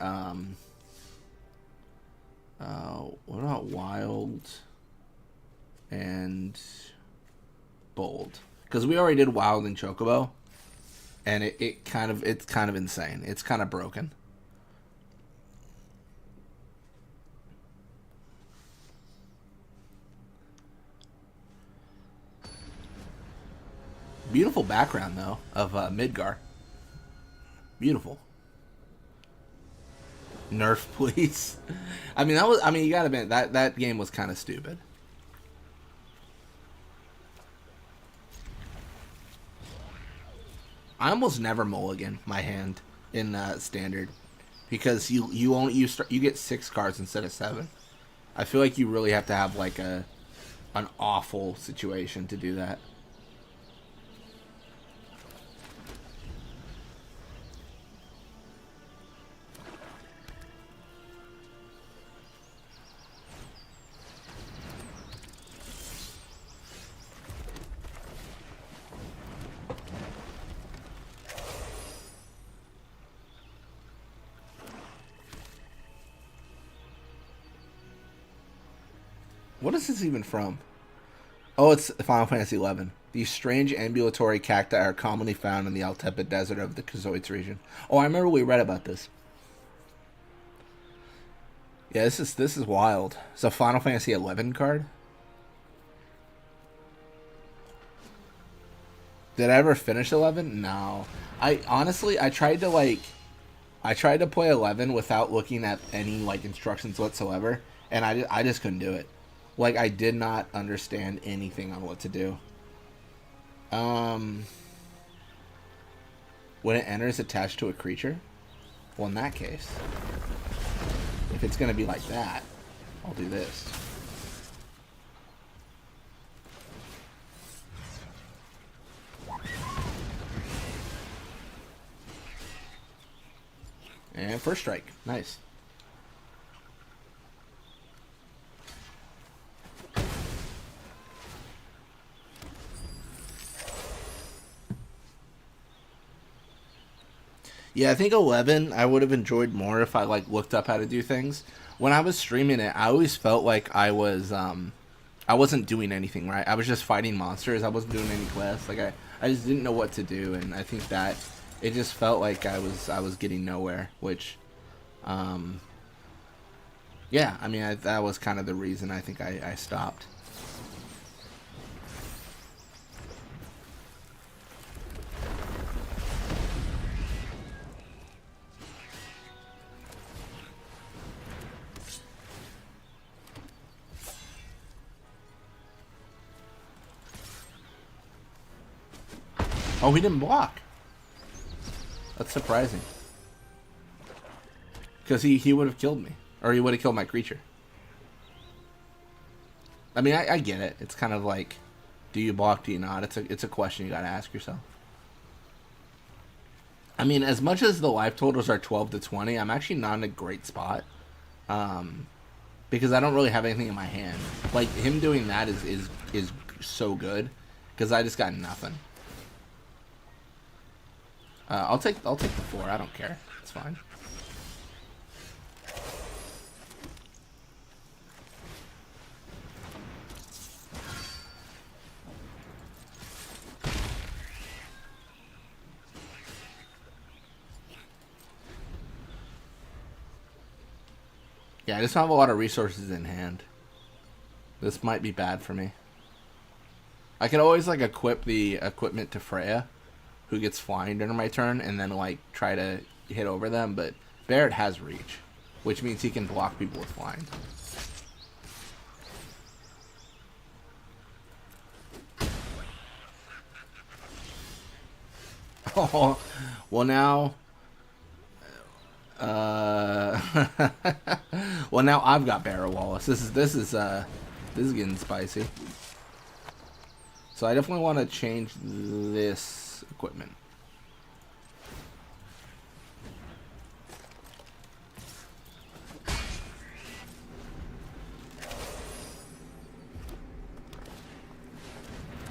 What about Wild and Bold? Because we already did Wild and Chocobo, and it's kind of insane. It's kind of broken. Beautiful background though of Midgar. Beautiful. Nerf, please. I mean, you gotta admit that game was kind of stupid. I almost never mulligan my hand in standard because you get 6 cards instead of 7. I feel like you really have to have like an awful situation to do that. What is this even from? Oh, it's Final Fantasy XI. These strange ambulatory cacti are commonly found in the Altepid Desert of the Kazoites region. Oh, I remember we read about this. Yeah, this is wild. It's a Final Fantasy XI card. Did I ever finish 11? No. I honestly, I tried to play 11 without looking at any like instructions whatsoever, and I just couldn't do it. Like, I did not understand anything on what to do. When it enters attached to a creature? Well, in that case, if it's going to be like that, I'll do this. And first strike. Nice. Yeah, I think 11 I would have enjoyed more if I like looked up how to do things. When I was streaming it, I always felt like I was I wasn't doing anything, right? I was just fighting monsters. I wasn't doing any quests. Like I just didn't know what to do, and I think that it just felt like I was getting nowhere, which yeah, I mean, that was kind of the reason I think I stopped. Oh, he didn't block. That's surprising. Because he would have killed me. Or he would have killed my creature. I mean, I get it. It's kind of like, do you block, do you not? It's a question you gotta ask yourself. I mean, as much as the life totals are 12 to 20, I'm actually not in a great spot. Because I don't really have anything in my hand. Like, him doing that is so good. Because I just got nothing. I'll take the 4. I don't care. It's fine. Yeah, I just don't have a lot of resources in hand. This might be bad for me. I could always like equip the equipment to Freya, who gets flying during my turn, and then like try to hit over them, but Barrett has reach, which means he can block people with flying. Oh, well now well now I've got Barrett Wallace. This is getting spicy. So I definitely want to change this equipment.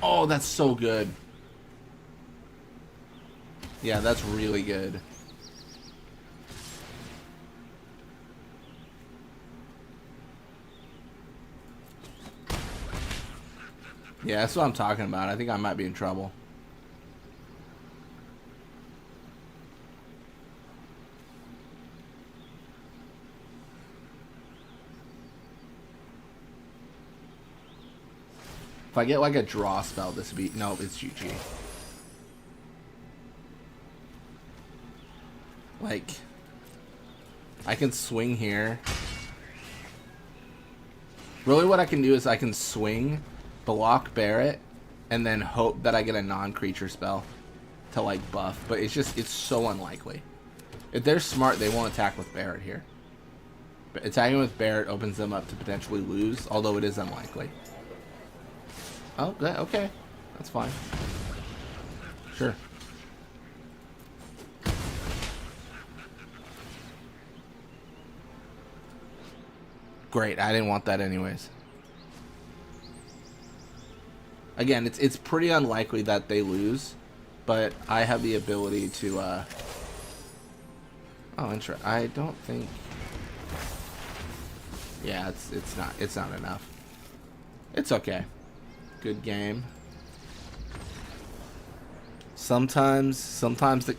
Oh, that's so good. Yeah, that's really good. Yeah, that's what I'm talking about. I think I might be in trouble. If I get like a draw spell, this would be... No, it's GG. Like, I can swing here. Really what I can do is I can swing, block Barrett, and then hope that I get a non-creature spell to like buff. But it's so unlikely. If they're smart, they won't attack with Barrett here. But attacking with Barrett opens them up to potentially lose, although it is unlikely. Oh, okay. That's fine. Sure. Great, I didn't want that anyways. Again, it's pretty unlikely that they lose, but I have the ability to oh, interesting. I don't think... Yeah, it's not enough. It's okay. Good game. Sometimes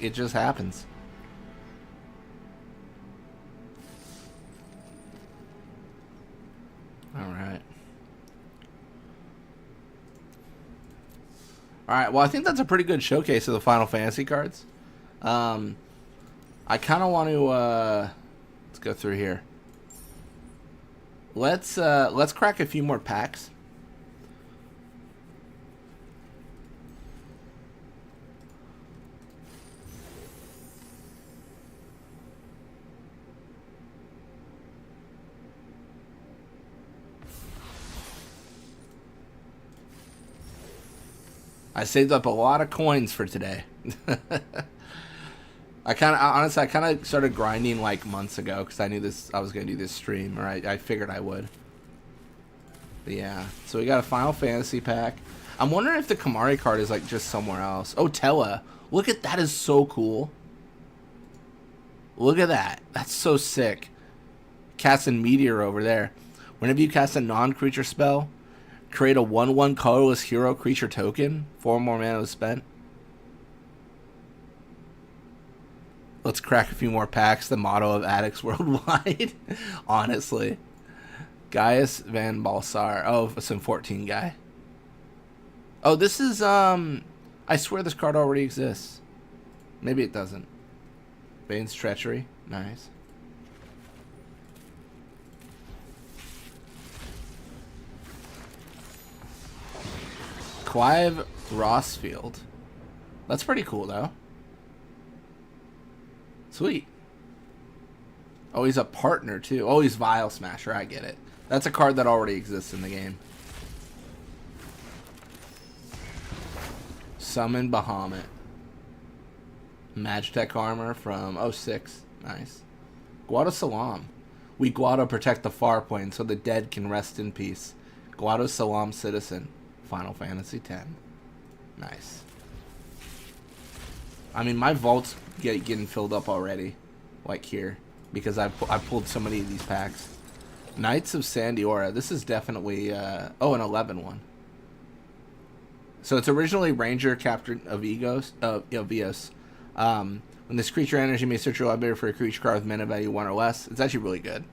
it just happens. Alright. Alright, well I think that's a pretty good showcase of the Final Fantasy cards. I kinda want to let's go through here. Let's crack a few more packs. I saved up a lot of coins for today. I kind of started grinding like months ago because I knew I was gonna do this stream, or I figured I would. But yeah, so we got a Final Fantasy pack. I'm wondering if the Kamari card is like just somewhere else. Oh, Tella, look at that, is so cool. Look at that, that's so sick. Casting Meteor over there. Whenever you cast a non-creature spell, Create a 1/1 colorless hero creature token. 4 more mana was spent. Let's crack a few more packs. The motto of addicts worldwide. Honestly. Gaius Van Balsar. Oh, some 14 guy. Oh, this is, I swear this card already exists. Maybe it doesn't. Bane's Treachery. Nice. Clive Rossfield. That's pretty cool, though. Sweet. Oh, he's a partner, too. Oh, he's Vial Smasher. I get it. That's a card that already exists in the game. Summon Bahamut. Magitech armor from 06. Nice. Guado Salam. We Guado protect the far plane so the dead can rest in peace. Guado Salam Citizen. Final Fantasy X. Nice. I mean, my vault's getting filled up already. Like here. Because I pulled so many of these packs. Knights of Sandiora. This is definitely... an 11 one. So it's originally Ranger, Captain of Eos. When this creature enters, you may search your library for a creature card with mana value 1 or less. It's actually really good.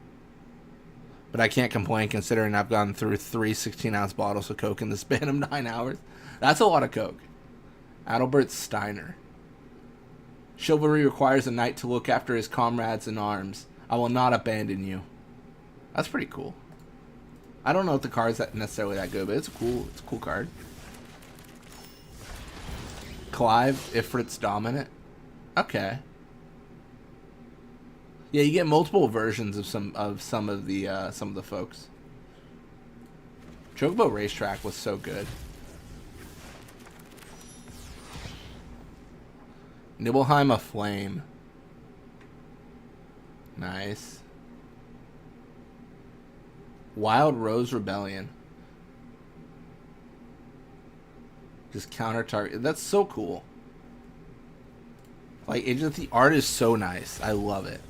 But I can't complain considering I've gone through 3 16-ounce bottles of Coke in the span of 9 hours. That's a lot of Coke. Adalbert Steiner. Chivalry requires a knight to look after his comrades in arms. I will not abandon you. That's pretty cool. I don't know if the card's necessarily that good, but it's a cool card. Clive, Ifrit's Dominant. Okay. Yeah, you get multiple versions of some of the folks. Chocobo Racetrack was so good. Nibelheim Aflame. Nice. Wild Rose Rebellion. Just counter target. That's so cool. Like, the art is so nice. I love it.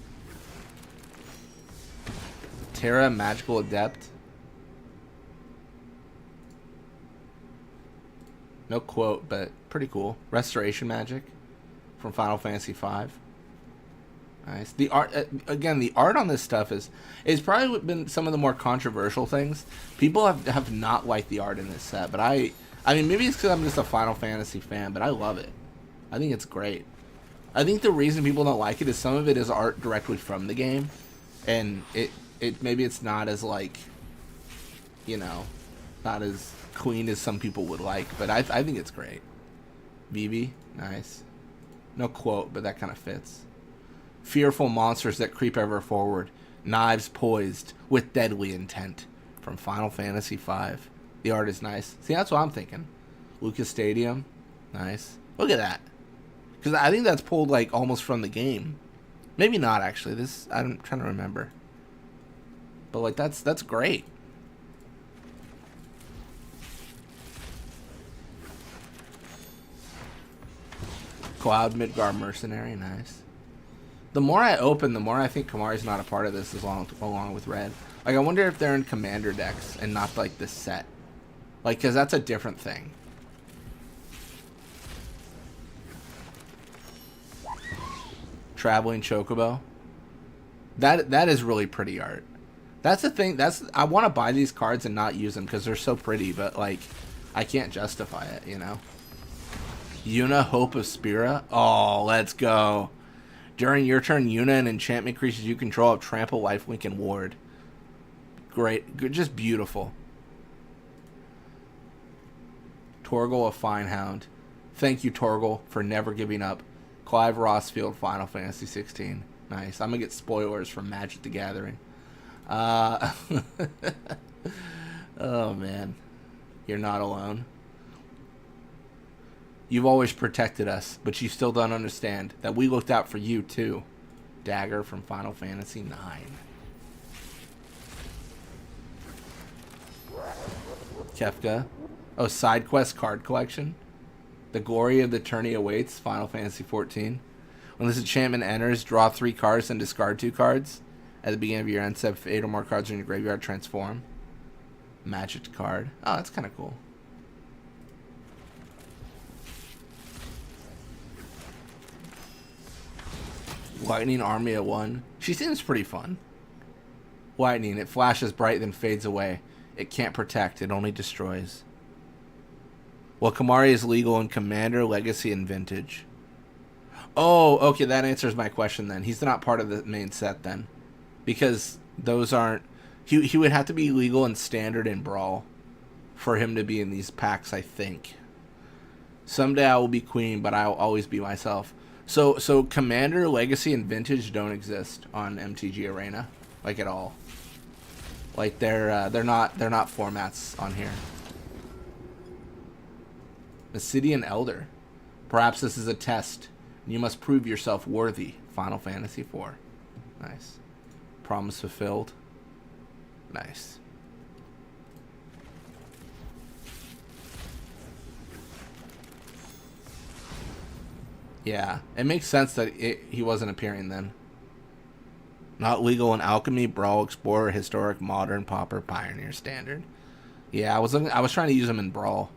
Terra Magical Adept. No quote, but pretty cool. Restoration Magic from Final Fantasy V. Nice. The art, again, the art on this stuff is probably been some of the more controversial things. People have not liked the art in this set, but I mean, maybe it's because I'm just a Final Fantasy fan, but I love it. I think it's great. I think the reason people don't like it is some of it is art directly from the game, and it maybe it's not as, like, you know, not as clean as some people would like, but I think it's great. Vivi, nice. No quote, but that kind of fits. Fearful monsters that creep ever forward. Knives poised with deadly intent. From Final Fantasy V. The art is nice. See, that's what I'm thinking. Lucas Stadium. Nice. Look at that. Because I think that's pulled, like, almost from the game. Maybe not, actually. I'm trying to remember. But, like, that's great. Cloud Midgar Mercenary. Nice. The more I open, the more I think Kamari's not a part of this along with Red. Like, I wonder if they're in Commander decks and not, like, this set. Like, because that's a different thing. Traveling Chocobo. That is really pretty art. That's the thing. I want to buy these cards and not use them because they're so pretty, but, like, I can't justify it, you know? Yuna, Hope of Spira. Oh, let's go. During your turn, Yuna and enchantment creatures you control have trample, lifelink, and ward. Great. Just beautiful. Torgal, a Fine Hound. Thank you, Torgal, for never giving up. Clive Rossfield, Final Fantasy 16. Nice. I'm going to get spoilers from Magic the Gathering. Oh, man. You're not alone. You've always protected us, but you still don't understand that we looked out for you, too. Dagger from Final Fantasy 9. Kefka. Oh, side quest card collection. The glory of the tourney awaits. Final Fantasy 14. When this enchantment enters, draw 3 cards and discard 2 cards. At the beginning of your end step, if 8 or more cards are in your graveyard, transform. Magic card. Oh, that's kind of cool. Lightning Army of 1. She seems pretty fun. Lightning. It flashes bright, then fades away. It can't protect. It only destroys. Well, Kamari is legal in Commander, Legacy, and Vintage. Oh, okay. That answers my question then. He's not part of the main set then. Because those aren't... He would have to be legal in Standard and Brawl for him to be in these packs, I think. Someday I will be queen, but I'll always be myself. So Commander, Legacy, and Vintage don't exist on MTG Arena, like at all. Like they're not formats on here. Obsidian Elder. Perhaps this is a test. You must prove yourself worthy. Final Fantasy IV. Nice. Promise fulfilled. Nice. Yeah, it makes sense that he wasn't appearing then. Not legal in Alchemy, Brawl, Explorer, Historic, Modern, Pauper, Pioneer, Standard. Yeah, I was trying to use him in Brawl,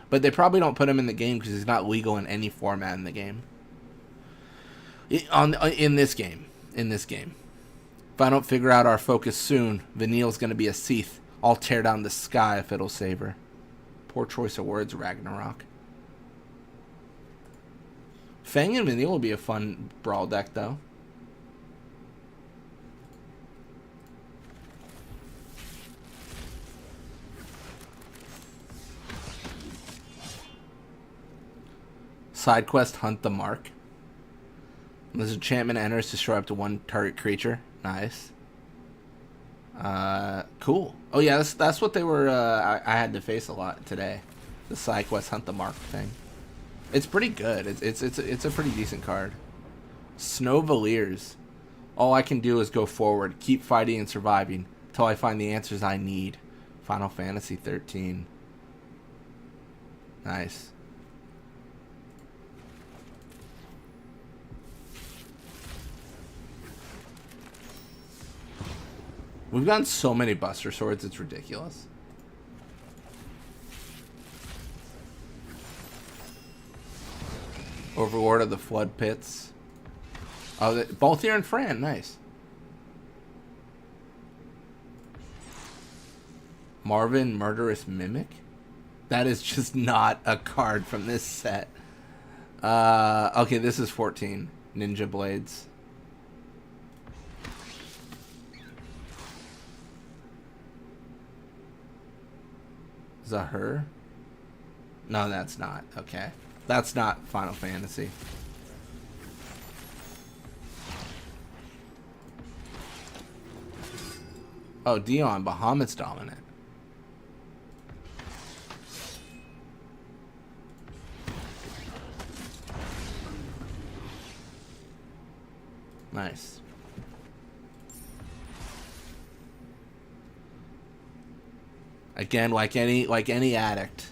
but they probably don't put him in the game because he's not legal in any format in the game. In this game. If I don't figure out our focus soon, Vanille's gonna be a Seath. I'll tear down the sky if it'll save her. Poor choice of words, Ragnarok. Fang and Vanille will be a fun Brawl deck, though. Side quest, Hunt the Mark. This enchantment enters, destroy up to one target creature. Nice. Cool. Oh yeah, that's what they were. I had to face a lot today. The side quest, Hunt the Mark thing. It's pretty good. It's a pretty decent card. Snow Valiers. All I can do is go forward, keep fighting and surviving till I find the answers I need. Final Fantasy 13. Nice. We've gotten so many Buster Swords, it's ridiculous. Overlord of the Flood Pits. Oh, both here and Fran, nice. Marvin, Murderous Mimic? That is just not a card from this set. Okay, this is 14. Ninja Blades. Is that her? No, that's not. Okay. That's not Final Fantasy. Oh, Dion, Bahamut's dominant. Nice. Again, like any addict.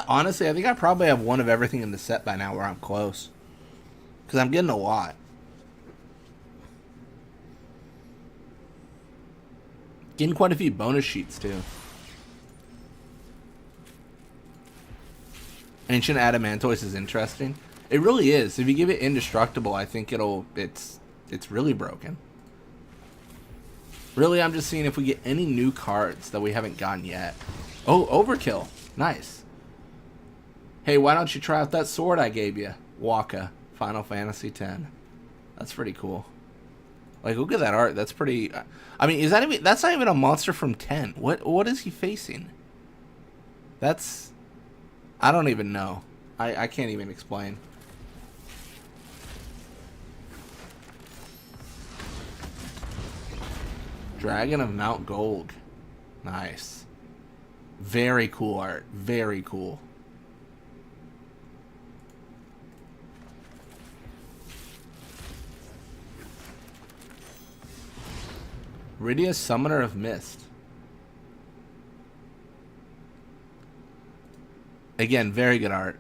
Honestly, I think I probably have one of everything in the set by now where I'm close. Because I'm getting a lot. Getting quite a few bonus sheets, too. Ancient Adamantoise is interesting. It really is. If you give it Indestructible, I think it's really broken. Really, I'm just seeing if we get any new cards that we haven't gotten yet. Oh, Overkill. Nice. Hey, why don't you try out that sword I gave you? Waka, Final Fantasy X. That's pretty cool. Like, look at that art. That's pretty... I mean, that's not even a monster from 10. What is he facing? That's... I don't even know. I can't even explain. Dragon of Mount Gold. Nice. Very cool art. Very cool. Rydia, Summoner of Mist. Again, very good art.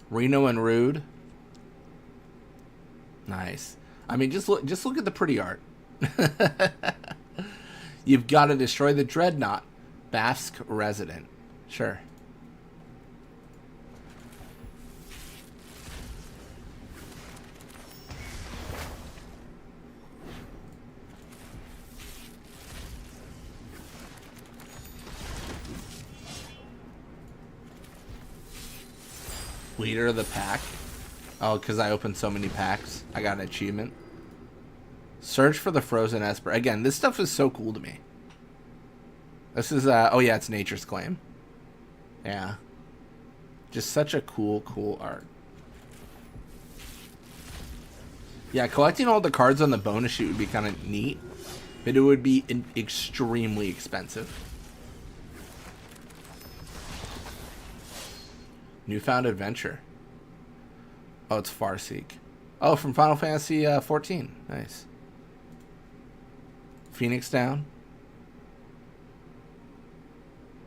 Reno and Rude. Nice. I mean, just look at the pretty art. You've got to destroy the Dreadnought. Basque resident. Sure. Leader of the pack. Oh, because I opened so many packs. I got an achievement. Search for the frozen Esper. Again, this stuff is so cool to me. This is, oh yeah, it's Nature's Claim. Yeah. Just such a cool art. Yeah, collecting all the cards on the bonus sheet would be kind of neat. But it would be extremely expensive. Newfound Adventure. Oh, it's Farseek. Oh, from Final Fantasy 14. Nice. Phoenix Down.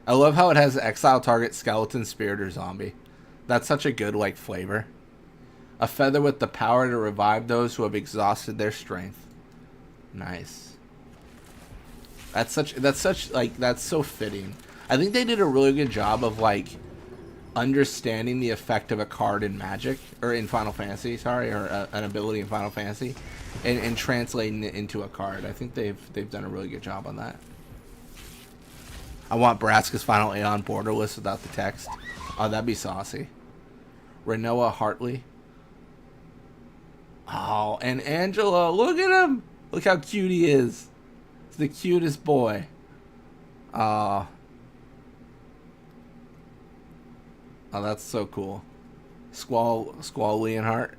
I love how it has exile target skeleton, spirit, or zombie. That's such a good, like, flavor. A feather with the power to revive those who have exhausted their strength. Nice. That's so fitting. I think they did a really good job of, like, understanding the effect of a card in Magic, or in Final Fantasy, sorry, or an ability in Final Fantasy, and translating it into a card. I think they've done a really good job on that. I want Braska's Final Aeon borderless without the text. Oh, that'd be saucy. Renoa Hartley. Oh, and Angelo, look at him! Look how cute he is. He's the cutest boy. Oh, that's so cool. Squall Leonhardt.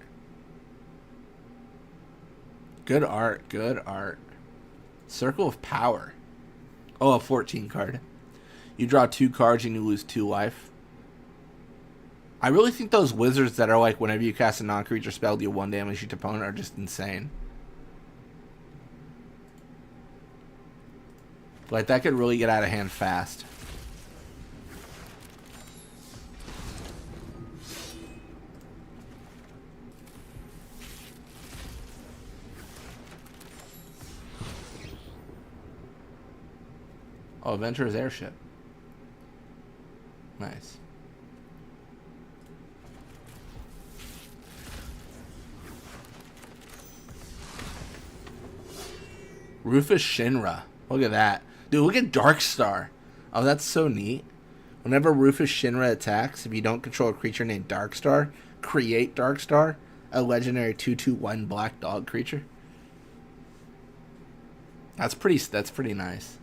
Good art, good art. Circle of Power. Oh, a 14 card. You draw 2 cards and you lose 2 life. I really think those wizards that are like, whenever you cast a non-creature spell, deal 1 damage to each opponent are just insane. Like, that could really get out of hand fast. Oh, Adventurer's Airship. Nice. Rufus Shinra. Look at that. Dude, look at Darkstar. Oh, that's so neat. Whenever Rufus Shinra attacks, if you don't control a creature named Darkstar, create Darkstar, a legendary 2/2/1 black dog creature. That's pretty nice.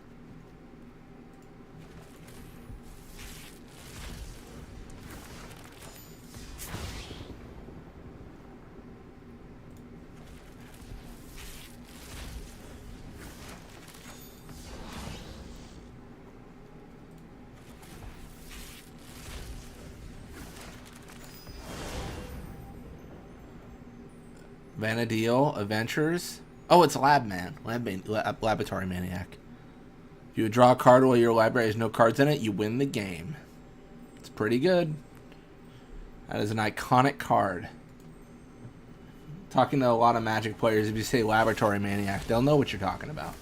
Vanadil Adventures. Oh, it's Laboratory Maniac. If you draw a card while your library has no cards in it, you win the game. It's pretty good. That is an iconic card. Talking to a lot of Magic players, if you say Laboratory Maniac, they'll know what you're talking about.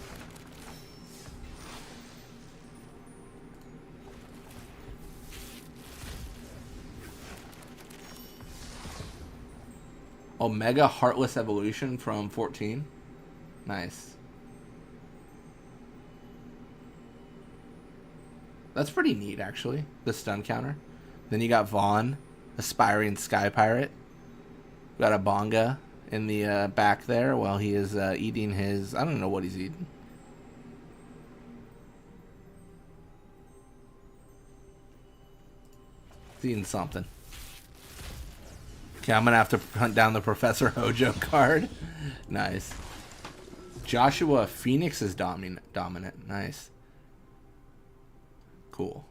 Omega Heartless Evolution from 14. Nice. That's pretty neat, actually. The stun counter. Then you got Vaughn, Aspiring Sky Pirate. Got a Bonga in the back there while he is eating his... I don't know what he's eating. He's eating something. Okay, I'm going to have to hunt down the Professor Hojo card. Nice. Joshua Phoenix is dominant. Nice. Cool.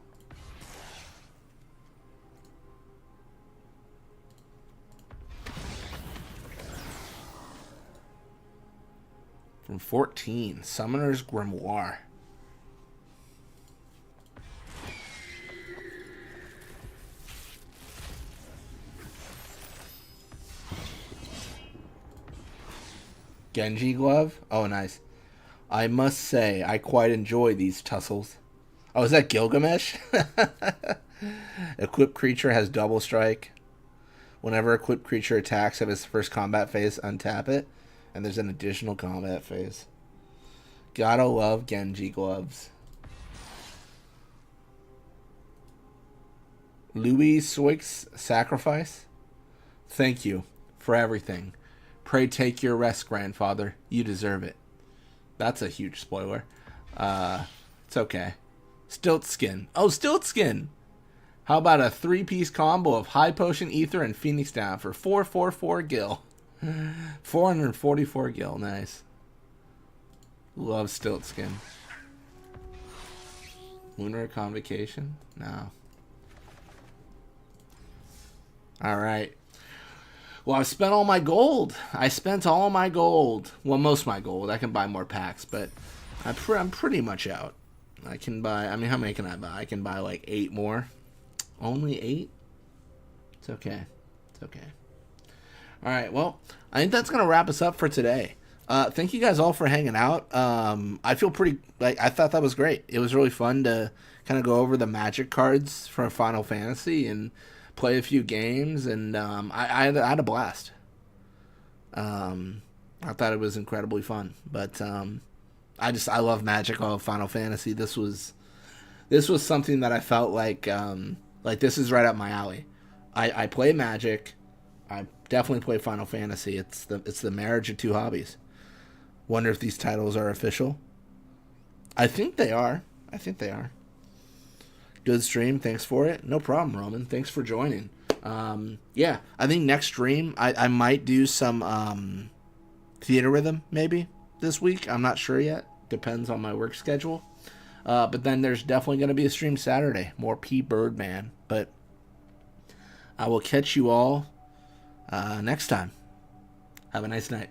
From 14, Summoner's Grimoire. Genji glove? Oh, nice. I must say, I quite enjoy these tussles. Oh, is that Gilgamesh? Equipped creature has double strike. Whenever equipped creature attacks at its first combat phase, untap it. And there's an additional combat phase. Gotta love Genji gloves. Louis Swick's sacrifice? Thank you for everything. Pray take your rest, grandfather. You deserve it. That's a huge spoiler. It's okay. Stilt skin. Oh, stilt skin. How about a 3-piece combo of High Potion, Ether, and Phoenix down for 444 gil? 444 gil. Nice. Love stilt skin. Lunar Convocation? No. Alright. Well, I've spent all my gold. I spent all my gold. Well, most of my gold. I can buy more packs, but I'm pretty much out. I can buy... I mean, how many can I buy? I can buy like 8 more. Only 8? It's okay. It's okay. Alright, well, I think that's going to wrap us up for today. Thank you guys all for hanging out. I feel pretty... like I thought that was great. It was really fun to kind of go over the Magic cards from Final Fantasy and play a few games, and I had a blast. I thought it was incredibly fun, but I love Magic. I love Final Fantasy. This was something that I felt like this is right up my alley. I play Magic. I definitely play Final Fantasy. It's the marriage of two hobbies. Wonder if these titles are official. I think they are. Good stream. Thanks for it. No problem, Roman. Thanks for joining. Yeah, I think next stream I might do some theater rhythm maybe this week. I'm not sure yet. Depends on my work schedule. But then there's definitely going to be a stream Saturday. More P. Birdman. But I will catch you all next time. Have a nice night.